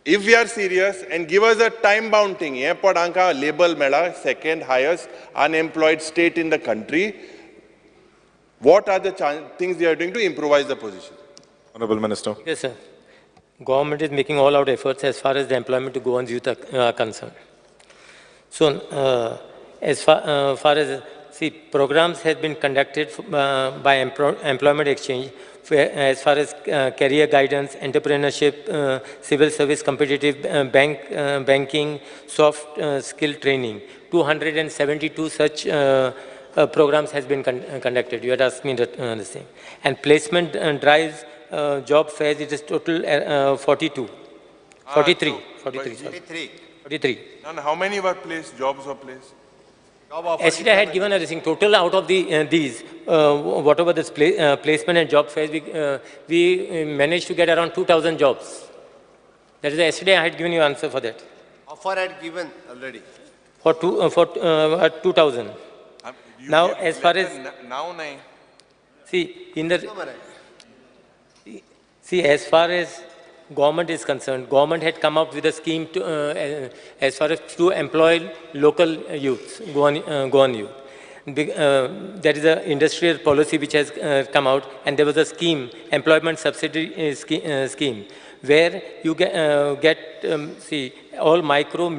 if we are serious and give us a time bound thing हे पण हांकां label मेळ्ळा second highest unemployed state in the country, what are the things they are doing to improvise the position? Honorable Minister. Yes, sir. Government is making all out efforts as far as the employment to Goans youth are concerned. So, as far as, see, programs have been conducted by Employment Exchange as far as career guidance, entrepreneurship, civil service competitive banking, soft skill training. 272 such programs has been conducted. You had asked me the same. And placement drives, job fairs, it is total 43. And how many were placed, jobs were placed? Yesterday I had given a thing, total out of these, whatever this placement and job fairs, we managed to get around 2,000 jobs. That is, yesterday I had given you answer for that. Offer had given already. For 2,000. Now, as far as... Now, nahi. See, as far as government is concerned, government had come up with a scheme to, as far as to employ local youths, Goan youth. There is an industrial policy which has come out, and there was a scheme, employment subsidy scheme, where you get see, all micro,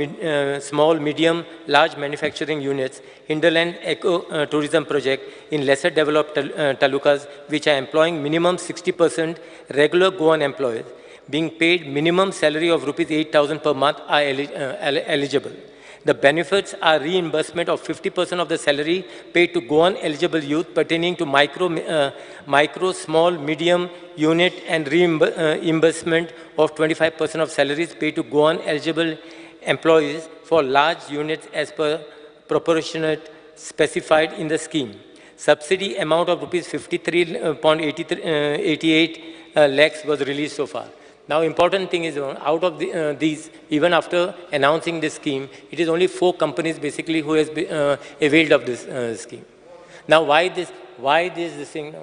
small, medium, large manufacturing units, hinterland eco-tourism project in lesser developed talukas, which are employing minimum 60% regular Goan employees, being paid minimum salary of rupees 8,000 per month are eligible. The benefits are reimbursement of 50% of the salary paid to Goan eligible youth pertaining to micro, small, medium unit, and reimbursement of 25% of salaries paid to Goan eligible employees for large units as per proportionate specified in the scheme. Subsidy amount of rupees 53.88 lakhs was released so far. Now, important thing is, out of these, even after announcing this scheme, it is only 4 companies basically who has availed of this scheme. Now, why this thing?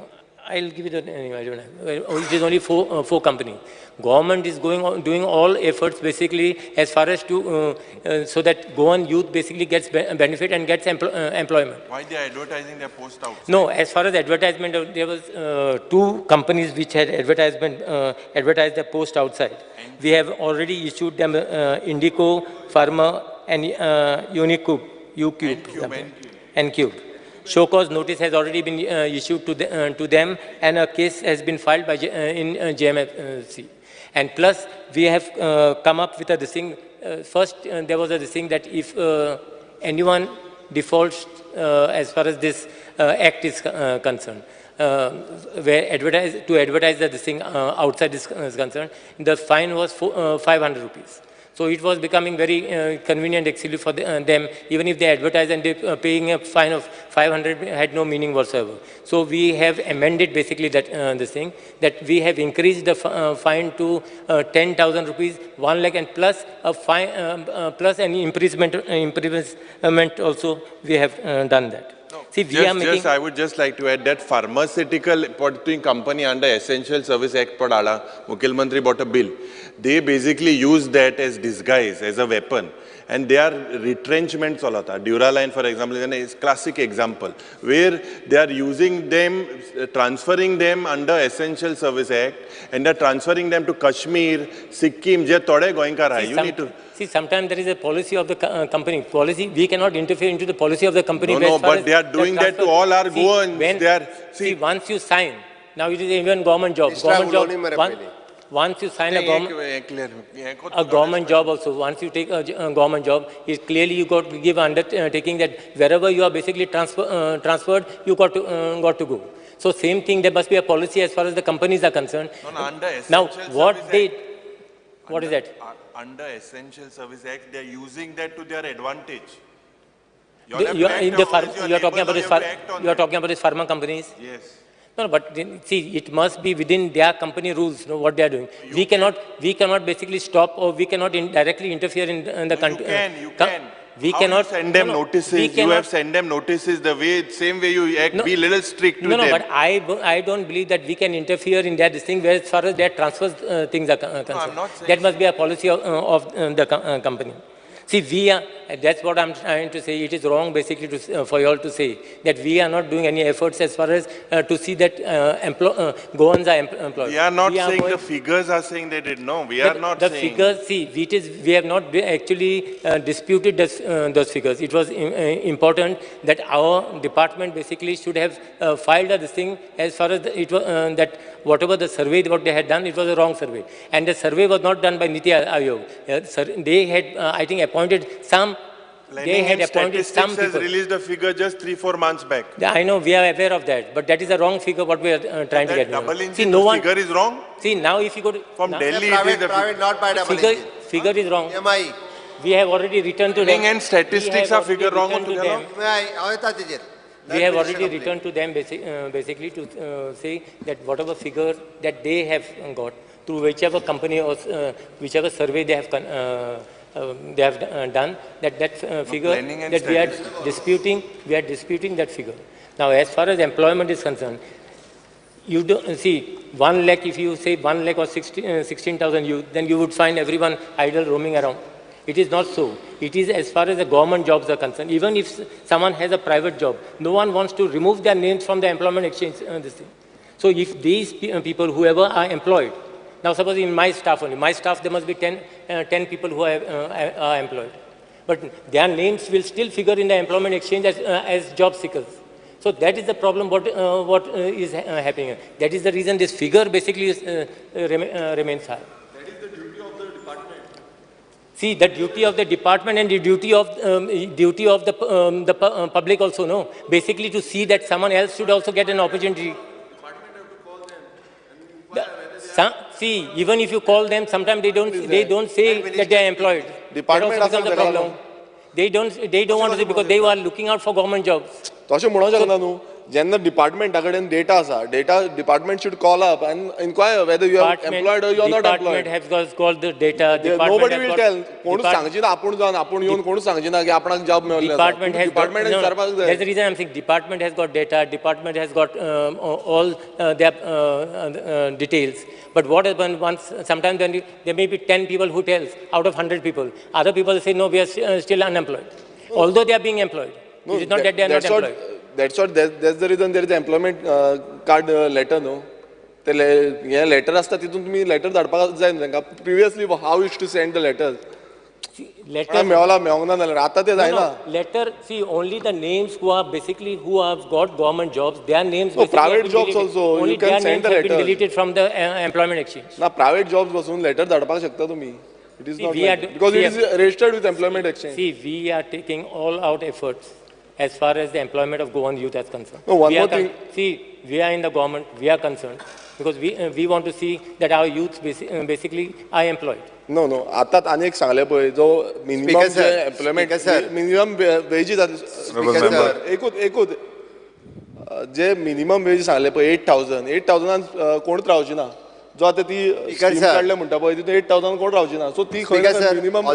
I'll give it anyway, I don't know. It is only 4 companies. Government is doing all efforts basically as far as to, so that Goan youth basically gets benefit and gets employment. Why they are advertising their post out? No, as far as advertisement, there was 2 companies which had advertised their post outside. We have already issued them Indico, Pharma, and Unicube, N-Cube. Show cause notice has already been issued to them, and a case has been filed by in JMFC. And plus, we have come up with a thing. First, there was a thing that if anyone defaults as far as this act is concerned, where advertise the thing outside is concerned, the fine was 500 rupees. So it was becoming very convenient actually for them. Even if they advertise and they paying a fine of 500 had no meaning whatsoever. So we have amended basically that this thing, that we have increased the fine to 10,000 rupees, 1 lakh, and plus a fine, plus an imprisonment also we have done that. See, I would just like to add that pharmaceutical company under Essential Service Act padala, Mukhyamantri bought a bill. They basically use that as disguise, as a weapon. And they are retrenchments cholata. Duraline, for example, is a classic example, where they are using them, transferring them under Essential Service Act, and they are transferring them to Kashmir, Sikkim, je tode going kar hai. You need to... See, sometimes there is a policy of the company. We cannot interfere into the policy of the company. No, but they are doing that to all our Goans. See, once you sign, now it is even government job. once you sign a government job also, once you take a government job, it's clearly you got to give undertaking that wherever you are basically transferred, you got to go. So same thing, there must be a policy as far as the companies are concerned. Now, what is that? Under Essential Service Act, they are using that to their advantage. You are talking about these pharma companies? Yes. No, but see, it must be within their company rules, what they are doing. We cannot basically stop, or we cannot directly interfere in the country. You can. We How cannot you send them notices. You have sent them notices the same way you act. Be little strict with them. No, but I don't believe that we can interfere in that thing where as far as their transfers things are concerned. I'm not saying that must be a policy of the company. See, that's what I'm trying to say. It is wrong basically for you all to say that we are not doing any efforts as far as to see that Goans are employed. We are not saying the figures are saying they did. No, we are not saying. The figures, see, we have not actually disputed those figures. It was important that our department basically should have filed this thing as far as it was, that whatever the survey what they had done, it was a wrong survey. And the survey was not done by Niti Aayog. They had, I think, appointed some. They had appointed some people. Has released a figure just 3-4 months back. I know, we are aware of that, but that is a wrong figure what we are trying to get. See, no one figure is wrong. See, now if you go to from Delhi, private, not by double figure is wrong. EMI. We have already returned to them. And statistics are figure wrong. We have already returned to them basically to say that whatever figure that they have got through whichever company or whichever survey they have done, that figure that we are disputing that figure. Now, as far as employment is concerned, you don't see 1 lakh. If you say 1 lakh or 16,000 youth, then you would find everyone idle roaming around. It is not so. It is as far as the government jobs are concerned. Even if someone has a private job, no one wants to remove their names from the employment exchange. So if these people, whoever are employed, now suppose in my staff only, there must be 10 people who are employed. But their names will still figure in the employment exchange as job seekers. So that is the problem what is happening. That is the reason this figure basically remains high. See, the duty of the department and the duty of the public also, no. Basically to see that someone else should also get an opportunity. See, even if you call them, sometimes they don't say that they are employed. Department that also becomes a problem. They don't want to say because they are looking out for government jobs. Jenna department data asa, department should call up and inquire whether you are employed or you are not employed. Department has called the data. Nobody will tell. That's the reason I'm saying department has got data, department has got all their details. But what happens once, sometimes there may be 10 people who tells out of 100 people. Other people say, no, we are still unemployed. Although they are being employed. It is not that they are not employed. That's the reason there is an employment card letter, no? The letter असता तिथून तुम्ही letter धाडपाक जाय न्हू तांकां. Previously, how used to send the letters? Letter. Letter. See, only the names who have got government jobs, their names. No, private jobs also. Only you can send the letter. Been deleted from the employment exchange. Na private jobs pasun letter धाडपाक शकता तुम्ही. It is not because it is registered with employment exchange. See, we are taking all out efforts as far as the employment of Goan youth is concerned. No, one more thing. See, we are in the government, we are concerned because we want to see that our youth basically are employed. No. आता अनेक सांगले पळय जो minimum employment minimum wages एकूच जे minimum wage सांगले पळय 8,000 कोणच रावची ना. जो आता ती स्कीम काढले म्हणटा पळय तितून 8,000 कोण रावची ना. सो ती मिनिमम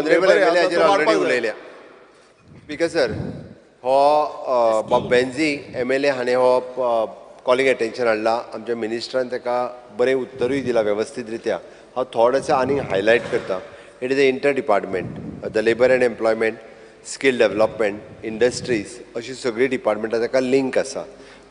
स्पीकर सर हो बॉब बेन्झी MLA हाणें हो कॉलिंग एटेन्शन हाडला. आमच्या मिनिस्टरान ताका बरें उत्तरूय दिलां व्यवस्थीत रित्या. हांव थोडेंसो आनी हायलायट करता. It is inter department the labour and employment skill development industries अशी सगळी डिपार्टमेंटां ताका लिंक आसा.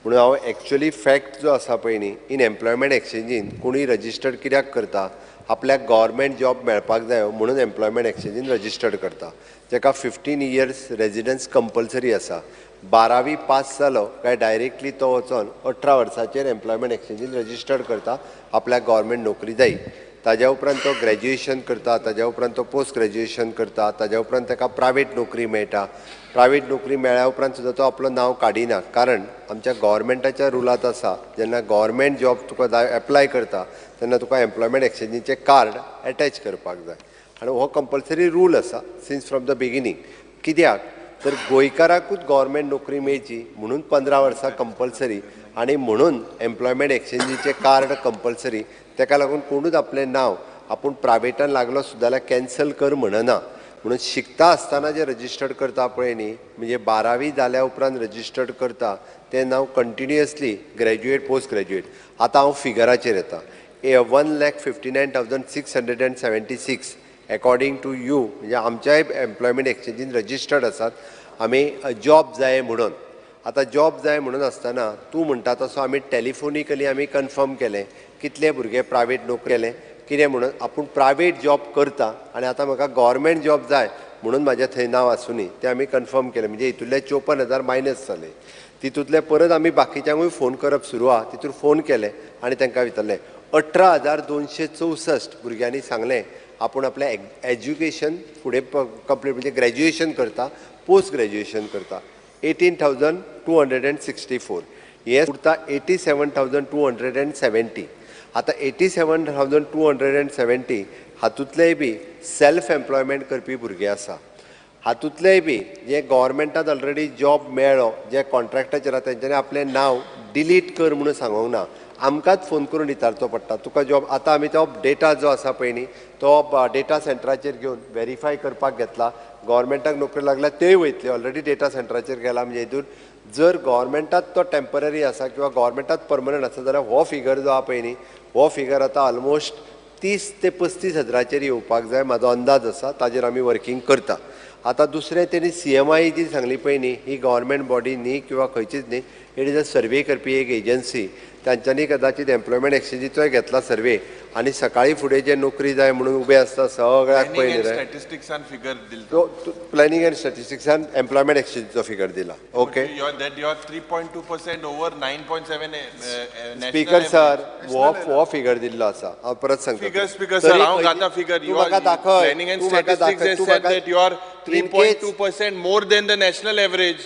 म्हणून हांव एक्चुअली फॅक्ट जो आसा पळय न्ही इन एम्प्लॉयमेंट एक्सचेंजीन कोणूय रजिस्टर्ड कित्याक करता आपल्याक गव्हर्मेंट जॉब मेळपाक जायो म्हणून एम्प्लॉयमेंट एक्सचेंजीन रजिस्टर्ड करता. जाका 15 years रेजिडन्स कंपल्सरी आसा. 12वी पास जालो काय डायरेक्टली तो वचून 18 वर्साचेर एम्प्लॉयमेंट एक्सचेंजीन रजिस्टर्ड करता आपल्याक गव्हर्मेंट नोकरी जाय. ताज्या उपरांत तो ग्रॅज्युएशन करता, ताज्या उपरांत तो पोस्ट ग्रॅज्युएशन करता, ताज्या उपरांत ताका प्रायवेट नोकरी मेळटा. प्रायवेट नोकरी मेळ्ळ्या उपरांत सुद्दां तो आपलो नांव काडिना, कारण आमच्या गव्हर्मेंटाच्या रुलांत आसा जेन्ना गव्हर्मेंट जॉब तुका एप्लाय करता तेन्ना तुका एम्प्लॉयमेंट एक्सचेंजीचें कार्ड एटॅच करपाक जाय. आनी हो कंपल्सरी रूल आसा सिन्स फ्रॉम द बिगिनींग. कित्याक तर गोंयकाराकूच गव्हर्मेंट नोकरी मेळची म्हणून 15 वर्सां कंपल्सरी आनी म्हणून एम्प्लॉयमेंट एक्सचेंजीचें कार्ड कंपल्सरी. ताका लागून कोणूच आपलें नांव आपूण प्रायवेटान लागलो सुद्दां जाल्यार कॅन्सल कर म्हणना. म्हणून शिकता आसतना जे रजिस्टर्ड करता पळय न्ही, म्हणजे 12वी जाल्या उपरांत रजिस्टर्ड करता तें नांव कंटिन्युअसली ग्रॅज्युएट पोस्ट ग्रॅज्युएट. आतां हांव फिगराचेर येता. 1,59,676 अकॉर्डिंग टू यू, म्हणजे आमच्याय एम्प्लॉयमेंट एक्सचेंजीन रजिस्टर्ड आसात आमी जॉब जाय म्हणून. आतां जॉब जाय म्हणून आसतना तूं म्हणटा तसो आमी टॅलिफोनिकली आमी कन्फर्म केलें कितले भुरगे प्रायवेट नोकरी केले कितें म्हणून. आपूण प्रायवेट जॉब करता आनी आतां म्हाका गव्हर्मेंट जॉब जाय म्हणून म्हाजें थंय नांव आसूं न्ही तें आमी कन्फर्म केलें. म्हणजे हितूंतले 54,000 मायनस जाले. तितूंतले परत आमी बाकीच्यांकूय फोन करप सुरू आहा. तितून फोन केले आनी तांकां विचारलें. 18,264 भुरग्यांनी सांगलें आपूण आपलें एज्युकेशन फुडें कंप्लीट म्हणजे ग्रॅज्युएशन करता, पोस्ट ग्रॅज्युएशन करता. 18,264. हे उरता 87,270. आतां 87,270 हातूंतलेय बी सेल्फ एम्प्लॉयमेंट करपी भुरगे आसा. हातूंतलेय बी जे गव्हर्मेंटात ऑलरेडी जॉब मेळ्ळो, जे कॉन्ट्रॅक्टाचेर आसा तेंच्यांनी आपलें नांव डिलीट कर म्हणून सांगूंक ना. आमकांच फोन करून विचारचो पडटा तुका जॉब. आतां आमी तो डेटा जो आसा पळय न्ही तो डेटा सेंटराचेर घेवन व्हेरीफाय करपाक घेतला. गव्हर्मेंटाक नोकरी लागल्यार तेय वयतली. ऑलरेडी डेटा सेंटराचेर गेला. म्हणजे हितून जर गव्हर्मेंटात तो टेम्पररी आसा किंवा गव्हर्मेंटात परमनंट आसा जाल्यार हो फिगर जो आहा पळय न्ही हो फिगर आतां ऑलमोस्ट 30 ते 35 हजाराचेर येवपाक जाय म्हाजो अंदाज आसा. ताजेर आमी वर्किंग करता. आतां दुसरें तेणी CMI जी सांगली पळय न्ही ही गव्हर्मेंट बॉडी न्ही किंवा खंयचीच न्ही, इट इज अ सर्वे करपी एक एजन्सी. तांच्यांनी कदाचित एम्प्लॉयमेंट एक्सचेंजीचोय घेतला सर्वे आनी सकाळी फुडें जे नोकरी जाय म्हणून उबे आसता सगळ्याक पयलीं स्टॅटिस्टिक्सान फिगर दिला. तो प्लॅनिंग एंड स्टॅटिस्टिक्सान एम्प्लॉयमेंट एक्सचेंजीचो फिगर दिला. Okay. That you are 3.2% over 9.7 speaker sir हो फिगर दिल्लो आसा. हांव परत सांगता. Speaker sir, हांव घाता figure. You are planning and statistics they said that you are 3.2% more than the national average.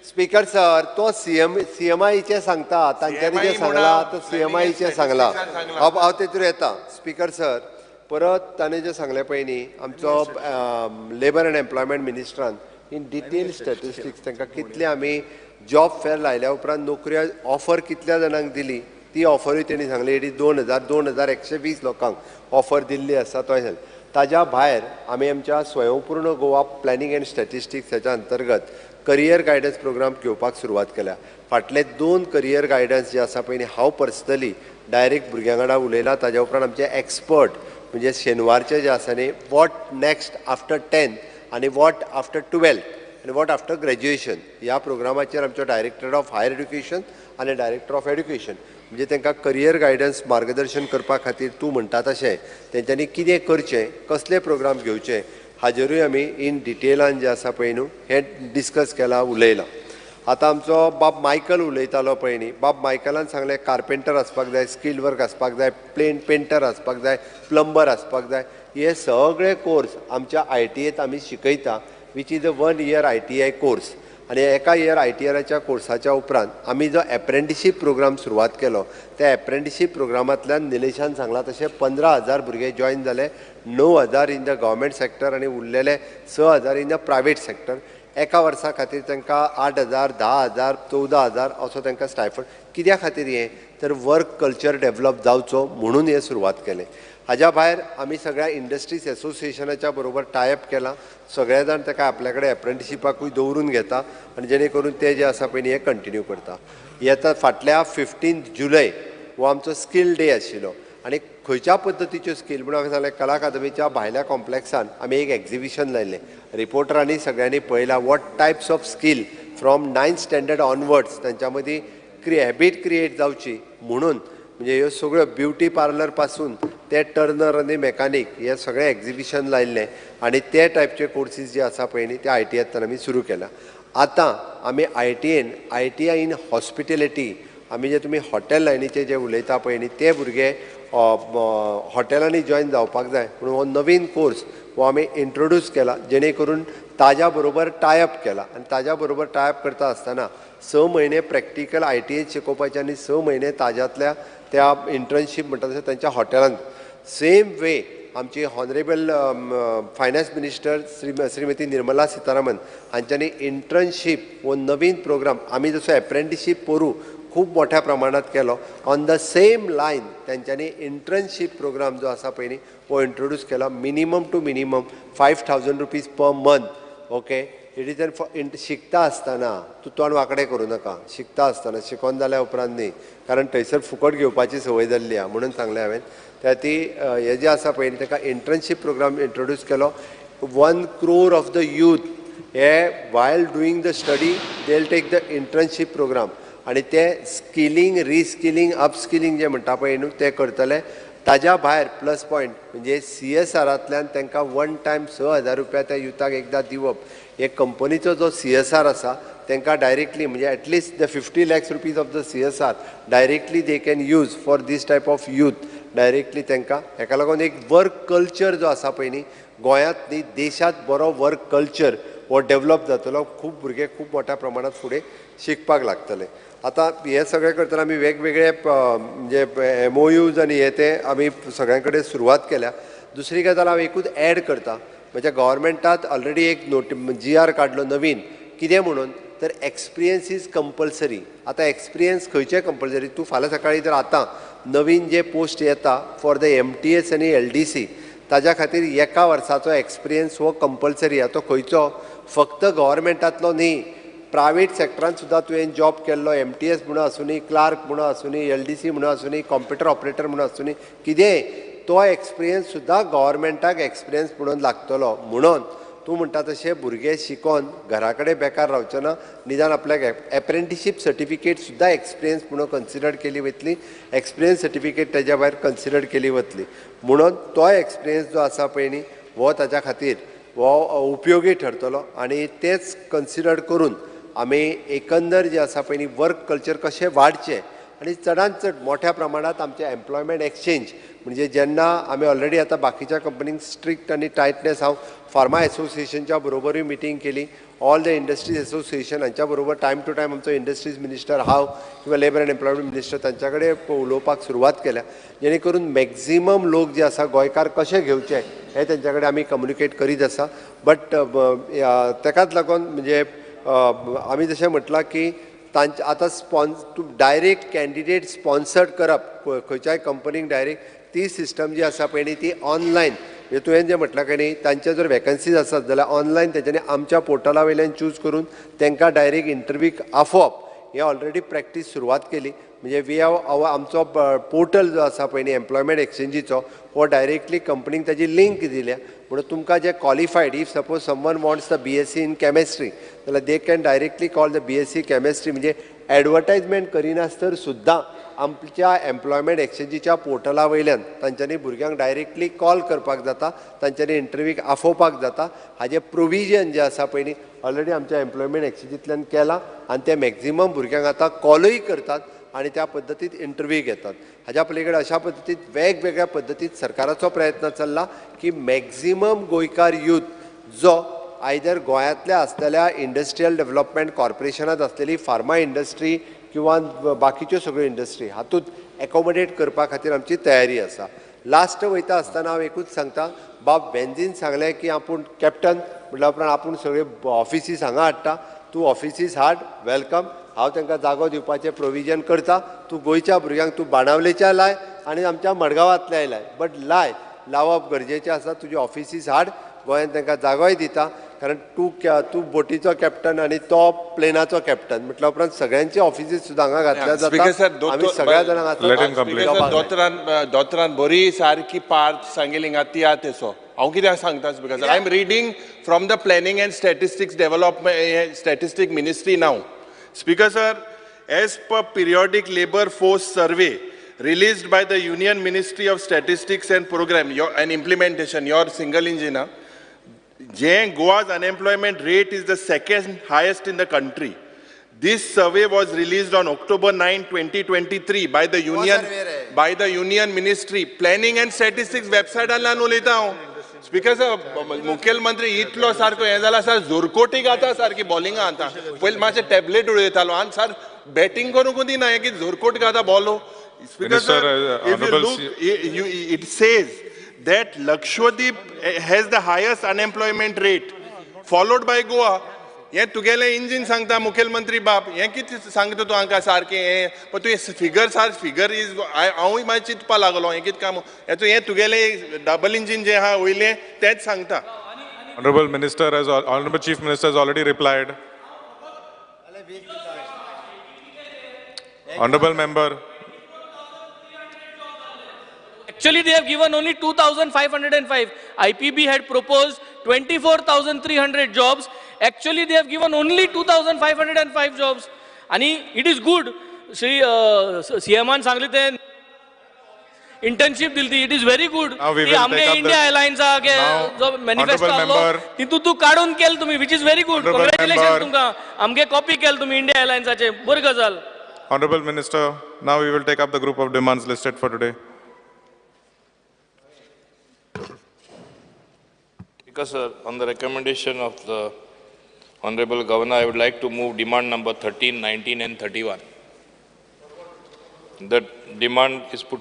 Speaker sir तो CMIचे सांगता. तांच्यांनी जे सांगला तो CMIचे सांगला. हांव तेतूर येता. स्पीकर सर परत ताणें जें सांगलें पळय न्ही आमचो लेबर एंड एम्प्लॉयमेंट मिनिस्टरान इन डिटेल स्टॅटिस्टिक्स तांकां कितले आमी जॉब फेर लायल्या उपरांत नोकरी ऑफर कितल्या जाणांक दिली ती ऑफरूय तेणी सांगली. इट इज 2,120 लोकांक ऑफर दिल्ली आसा. तो ताज्या भायर आमी आमच्या स्वयंपूर्ण गोवा प्लॅनिंग एंड स्टॅटिस्टिक्स हेच्या अंतर्गत करियर गायडन्स प्रोग्राम घेवपाक सुरवात केल्या. फाटले 2 करियर गायडन्स जे आसा पळय न्ही हांव पर्सनली डायरेक्ट भुरग्यां वांगडा उलयलां. ताज्या उपरांत आमचे एक्सपर्ट म्हणजे शेनवारचे जे आसा न्ही वॉट नेक्स्ट आफ्टर 10th आनी वॉट आफ्टर 12th आनी वॉट आफ्टर ग्रॅज्युएशन ह्या प्रोग्रामाचेर आमचो डायरेक्टर ऑफ हायर एड्युकेशन आनी डायरेक्टर ऑफ एड्युकेशन म्हणजे तांकां करियर गायडन्स मार्गदर्शन करपा खातीर तूं म्हणटा तशें तेंच्यांनी कितें करचें कसले प्रोग्राम घेवचे हाजेरूय आमी इन डिटेलान जे आसा पळय न्हू हें डिस्कस केलां उलयलां. आतां आमचो बाब मायकल उलयतालो पळय न्ही बाब मायकलान सांगलें कार्पेंटर आसपाक जाय, स्किल्ड वर्क आसपाक जाय, पेंटर आसपाक जाय, प्लंबर आसपाक जाय. हे सगळे कोर्स आमच्या ITAत आमी शिकयता which is a 1 year ITI course. आनी एका इयर ITRच्या कोर्साच्या उपरांत आमी जो एप्रेंटिशीप प्रोग्राम सुरवात केलो त्या एप्रेंटिशीप प्रोग्रामांतल्यान निलेशान सांगला तशें 15,000 भुरगे जॉयन जाले. 9,000 इन द गव्हर्मेंट सेक्टर आनी उरलेले 6,000 इन द प्रायवेट सेक्टर. एका वर्सा खातीर तांकां 8,000, 10,000, 14,000 असो तांकां स्टायफंड. कित्या खातीर हें तर वर्क कल्चर डेव्हलप जावचो म्हणून हें सुरवात केलें. हाज्या भायर आमी सगळ्या इंडस्ट्रीज एसोसिएशनाच्या बरोबर टायअप केला. सगळे जाण ताका आपल्या कडेन एप्रेंटिशिपाकूय दवरून घेता आनी जेणे करून ते जे आसा पळय हें कंटिन्यू करता. येता फाटल्या 15 जुलय हो आमचो स्कील डे आशिल्लो आनी खंयच्या पद्दतीच्यो स्कील म्हणून हांवें सांगलें कला अकादमीच्या भायल्या कॉम्प्लेक्सान आमी एक एक्झिबिशन लायलें. रिपोर्टरांनी सगळ्यांनी पळयलां what types of skill from 9th standard onwards तांच्या मदीं हॅबीट क्रिएट जावची म्हणून म्हणजे ह्यो सगळ्यो ब्युटी पार्लर पासून ते टर्नर आनी मेकॅनीक हे सगळें एक्झिबिशन लायिल्लें आनी ते टायपचे कोर्सीस जे आसा पळय न्ही ते ITAंतल्यान आमी सुरू केल्या. आतां आमी ITI इन हॉस्पिटेलिटी आमी जे तुमी हॉटेल लायनीचे जे उलयता पळय न्ही ते भुरगे हॉटेलांनी जॉईन जावपाक जाय म्हणून हो नवीन कोर्स हो आमी इंट्रोड्यूस केला जेणे करून ताज्या बरोबर टायअप केला आनी ताज्या बरोबर टायअप करता आसतना 6 म्हयने प्रॅक्टिकल ITI शिकोवपाचे आनी 6 म्हयने ताज्यातल्या त्या इंटर्नशीप म्हणटा तशें तांच्या हॉटेलांत सेम वे आमची honourable finance minister Shrimati Nirmala Sitharaman हांच्यांनी इंटर्नशीप हो नवीन प्रोग्राम आमी जसो एप्रेंटिसशीप पोरू खूब मोठ्या प्रमाणात केलो ऑन द सेम लायन तेंच्यांनी इंटर्नशीप प्रोग्राम जो आसा पळय न्ही हो इंट्रोड्यूस केला minimum to minimum 5,000 rupees per month okay it is an शिकता आसतना तूं तोंड वांकडें करूं नाका शिकता आसतना शिकोवन जाल्या उपरांत न्ही कारण थंयसर फुकट घेवपाची संवय जाल्ली आहा म्हणून सांगलें हांवें त्या ती हे जे आसा पळय ताका इंटर्नशीप प्रोग्राम इंट्रोड्यूस केलो 1 crore ऑफ द यूथ हे while doing the study they will take the internship programme आनी ते स्किलींग रिस्किलींग अपस्किलींग जे म्हणटा पळय न्हू ते करतले ताज्या भायर प्लस पॉयंट म्हणजे CSRांतल्यान तांकां वन टायम 6,000 रुपया त्या युथाक एकदां दिवप हे कंपनीचो जो CSR आसा तांकां डायरेक्टली म्हणजे at least the 50 lakhs rupees of the CSR directly they can use for these type of youth directly तांकां हेका लागून एक वर्क कल्चर जो आसा पळय न्ही गोंयांत न्ही देशांत बरो वर्क कल्चर हो डेवलप जातलो खूब भुरगे खूब मोठ्या प्रमाणात फुडें शिकपाक लागतले आतां हे सगळें करतना आमी वेगवेगळे म्हणजे MOUs आनी हे ते आमी सगळ्यां कडेन सुरवात केल्या दुसरी गजाल हांव एकूच ॲड करता म्हणजे गव्हर्मेंटात ऑलरेडी एक GR काडलो नवीन कितें म्हणून तर एक्सपिरियन्स इज कंपल्सरी आतां एक्सपिरियन्स खंयचें कंपल्सरी तूं फाल्यां सकाळी जर आतां नवीन जे पोस्ट येता फॉर द MTS आनी LDC ताज्या खातीर एका वर्साचो एक्सपिरियन्स हो कंपल्सरी आहा तो खंयचो फक्त गव्हर्मेंटांतलो न्ही प्रायवेट सेक्टरांत सुद्दां तुवें जॉब केल्लो MTS म्हणून आसूं न्ही क्लार्क म्हणून आसूं न्ही LDC म्हणून आसूं न्ही कॉम्प्युटर ऑपरेटर म्हणून आसूं न्ही कितेंय तो एक्सपिरियन्स सुद्दां गव्हर्मेंटाक एक्सपिरियन्स म्हणून लागतलो म्हणून तूं म्हणटा तशें भुरगे शिकोन घरा कडेन बेकार रावचे ना निदान आपल्याक एप्रेंटिसशीप सर्टिफिकेट सुद्दां एक्सपिरियन्स म्हणून कन्सिडर केली वतली एक्सपिरियन्स सर्टिफिकेट तेज्या भायर कन्सिडर केली वतली म्हणून तो एक्सपिरियन्स जो आसा पळय न्ही हो ताच्या खातीर हो उपयोगी ठरतलो आनी तेच कन्सिडर करून आमी एकंदर जे आसा पळय न्ही वर्क कल्चर कशें वाडचें आनी चडांत चड मोठ्या प्रमाणात आमचें एम्प्लॉयमेंट एक्सचेंज म्हणजे जेन्ना आमी ऑलरेडी आतां बाकीच्या कंपनींक स्ट्रिक्ट आनी टायटनेस हांव फार्मा एसोसिएशनच्या बरोबरूय मिटींग केली ऑल द इंडस्ट्रीज एसोसिएशन हांच्या बरोबर टायम टू टायम आमचो इंडस्ट्रीज मिनिस्टर हांव किंवा लेबर एंड एम्प्लॉयमेंट मिनिस्टर तांच्या कडेन उलोवपाक सुरवात केल्या जेणे करून मॅक्झिमम लोक जे आसा गोंयकार कशे घेवचे हे तेंच्या कडेन आमी कम्युनिकेट करीत आसा बट ताकाच लागून म्हणजे आमी जशें म्हटलां की तांचे आतां डायरेक्ट कॅन्डिडेट स्पॉन्सर्ड करप खंयच्याय कंपनीक डायरेक्ट ती सिस्टम जी आसा पळय न्ही ती ऑनलायन म्हणजे तुवें जें म्हटलां काय न्ही तांचे जर वॅकन्सीज आसत जाल्यार ऑनलायन तेच्यांनी आमच्या पोर्टला वयल्यान चूज करून तांकां डायरेक्ट इंटरव्यूक आफोवप हे ऑलरेडी प्रॅक्टीस सुरवात केली म्हणजे वी हॅव आमचो पोर्टल जो आसा पळय न्ही एम्प्लॉयमेंट एक्सचेंजीचो हो डायरेक्टली कंपनीक ताजी लिंक दिल्या म्हणून तुमकां जे qualified if suppose someone wants the BSc in chemistry जाल्यार they can directly call the BSc chemistry म्हणजे एडवर्टायजमेंट करिनासतर सुद्दां आमच्या एम्प्लॉयमेंट एक्सचेंजीच्या पोर्टला वयल्यान तांच्यांनी भुरग्यांक डायरेक्टली कॉल करपाक जाता तांच्यांनी इंटरव्यूक आफोवपाक जाता हाजें प्रोविजन जें आसा पळय न्ही ऑलरेडी आमच्या एम्प्लॉयमेंट एक्सचेंजींतल्यान केलां आनी ते मॅक्झिमम भुरग्यांक आतां कॉलूय करतात आनी त्या पद्दतीत इंटरव्यू घेतात हाज्या पलीकडे अशा पद्दतीत वेगवेगळ्या पद्दतीत सरकाराचो प्रयत्न चल्ला की मॅक्झिमम गोंयकार यूथ जो आयदर गोंयांतल्या आसलेल्या इंडस्ट्रियल डेव्हलपमेंट कॉर्पोरेशनांत आसलेली फार्मा इंडस्ट्री किंवा बाकीच्यो सगळ्यो इंडस्ट्री हातूंत एकोमोडेट करपा खातीर आमची तयारी आसा लास्ट वयता आसतना हांव एकूच सांगता बाब वेंझीन सांगलें की आपूण कॅप्टन म्हटल्या उपरांत आपूण सगळे ऑफिसीस हांगा हाडटा तूं ऑफिसीस हाड वेलकम हांव तांकां जागो दिवपाचें प्रोविजन करता तूं गोंयच्या भुरग्यांक तूं बाणावलेच्या लाय आनी आमच्या मडगांवांतल्याय लाय बट लावप गरजेचें आसा तुजी ऑफिसीस हाड गोंयांत तांकां जागोय दिता कारण तूं बोटीचो कॅप्टन आनी तो प्लेनाचो कॅप्टन म्हटल्या उपरांत सगळ्यांची ऑफिसीस सुद्दां हांगा घातल्या जाता आमी सगळ्या जाणांक दोतरान बरी सारकी पार्ट सांगिल्ली ती आहा तेसो हांव कित्याक सांगता because I am reading from the planning and statistics development statistic ministry now Speaker sir, as per periodic labor force survey released by the Union Ministry of Statistics and Program and Implementation, your single engine, Goa's unemployment rate is the second highest in the country. This survey was released on October 9, 2023 by the Union Ministry. Planning and Statistics website allan उलयता हांव. Speaker sir, मुखेलमंत्री इतलो सारको हें जाला sir जोरकोटी घाता सारकी bowling आता. पयलीं मातशें टॅबलेट उडयतालो आनी सर बॅटिंग करूंक दिना हें कितें जोरकोट घाता bowler. Speaker sir, if you look, it says that Lakshadweep has the highest unemployment rate, followed by Goa. हे तुगेले इंजिन सांगता मुखेलमंत्री बाप हे कितें सांगता तूं हांकां सारकें हें पण तूं फिगर इज हांवूय मागीर चिंतपा लागलो हें कितें काम हें तुगेलें डबल इंजिन जें आहा वयलें तेंच सांगता. Honorable Chief Minister has already replied. Honorable Member. Actually, they have given only 2,505. IPB had proposed 24,300 jobs. Actually, they have given only 2,505 jobs. And it is good. See, CMan सांगले ते internship दिलती. It is very good. Now we will आमगे take up India Airlines आगे जो manifesto आलो तितू तू काढून केल तुम्ही, which is very good. Congratulations तुमका. आमगे copy केल तुम्ही India Airlines आचे. बरी गजाल. Honorable Minister, now we will take up the group of demands listed for today. Because on the recommendation of the Honorable Governor, I would like to move demand number 13, 19 and 31. The demand is put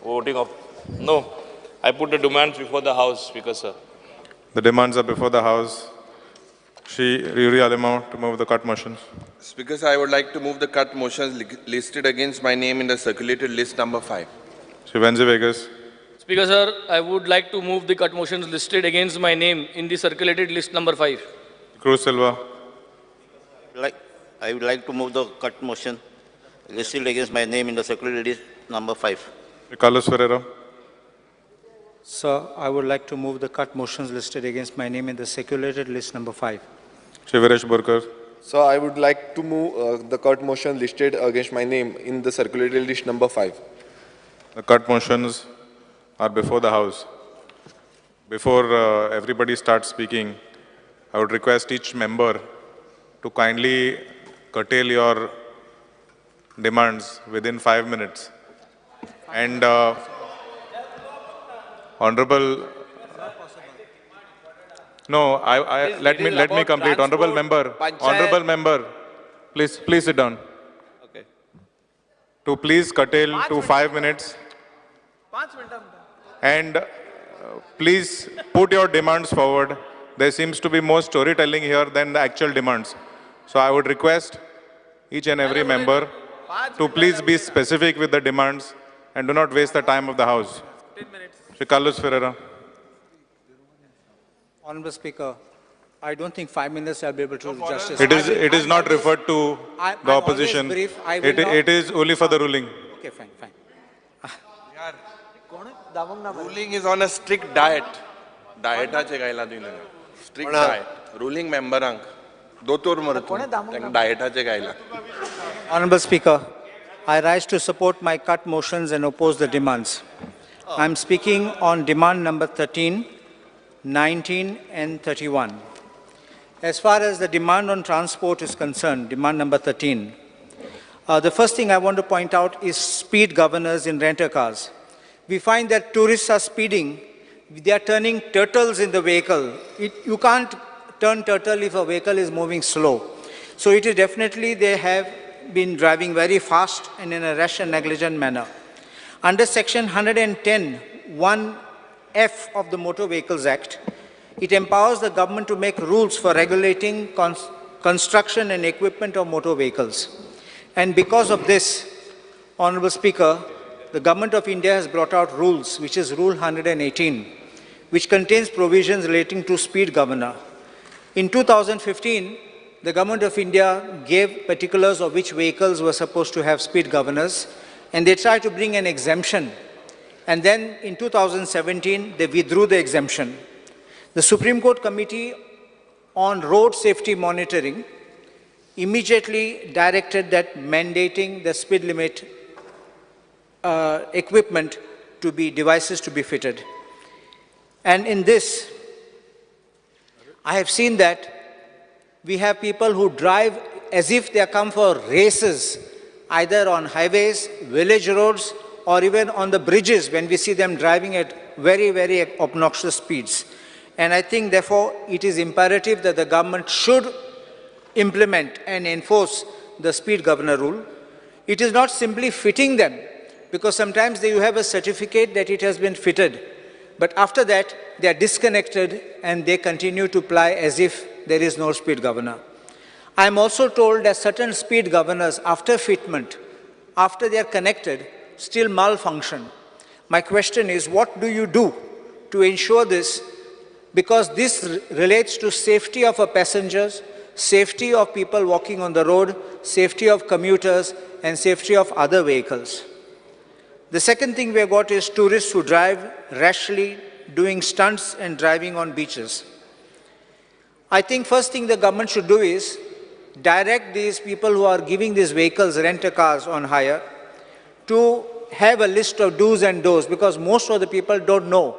voting of, no, I put the demands before the House, Speaker sir. The demands are before the House. Shri Yuri Ademo to move the cut motions. Speaker sir, I would like to move the cut motions listed against my name in the circulated list number 5. Shri Venzi Vegas. Speaker sir, I would like to move the cut motions listed against my name in the circulated list number 5. Cruz Silva. I would like to move the cut motion listed against my name in the circulated list number 5. Carlos Ferreira. Sir, I would like to move the cut motions listed against my name in the circulated list number 5. Shri Viresh Burkar. So I would like to move the cut motion listed against my name in the circulated list number 5. The cut motions are before the House. Before everybody starts speaking, I would request each member to kindly curtail your demands within 5 minutes. And Honorable, no, let me complete. Honorable member, please sit down. Okay. To please curtail to 5 minutes. And please put your demands forward. There seems to be more storytelling here than the actual demands. So I would request each and every member to please be specific with the demands and do not waste the time of the House. Shri Carlos Ferreira. Honorable Speaker, I don't think 5 minutes I'll be able to do justice. It is not referred to the opposition. Brief. It is only for the ruling. Okay, fine. Ruling is on a strict diet. Dietaचे गायला दिले. Strict diet. Ruling memberank. दोतोर मरतो. Dietaचे गायला. Honorable Speaker, I rise to support my cut motions and oppose the demands. I am speaking on demand number 13, 19 and 31. As far as the demand on transport is concerned, demand number 13, the first thing I want to point out is speed governors in renter cars. We find that tourists are speeding. They are turning turtles in the vehicle. You can't turn turtle if a vehicle is moving slow. So it is definitely they have been driving very fast and in a rash and negligent manner. Under section 110, 1F of the Motor Vehicles Act, it empowers the government to make rules for regulating construction and equipment of motor vehicles. And because of this, Honorable Speaker, the Government of India has brought out rules, which is Rule 118, which contains provisions relating to speed governor. In 2015, the Government of India gave particulars of which vehicles were supposed to have speed governors, and they tried to bring an exemption. And then in 2017, they withdrew the exemption. The Supreme Court Committee on Road Safety Monitoring immediately directed that mandating the speed limit equipment to be, devices to be fitted. And in this, I have seen that we have people who drive as if they come for races, either on highways, village roads, or even on the bridges when we see them driving at very, very obnoxious speeds. And I think, therefore, it is imperative that the government should implement and enforce the speed governor rule. It is not simply fitting them, because sometimes you have a certificate that it has been fitted, but after that they are disconnected and they continue to ply as if there is no speed governor. I am also told that certain speed governors, after fitment, after they are connected, still malfunction. My question is, what do you do to ensure this? Because this relates to safety of our passengers, safety of people walking on the road, safety of commuters, and safety of other vehicles. The second thing we have got is tourists who drive rashly, doing stunts and driving on beaches. I think first thing the government should do is direct these people who are giving these vehicles, rent-a-cars on hire, to have a list of do's and don'ts, because most of the people don't know.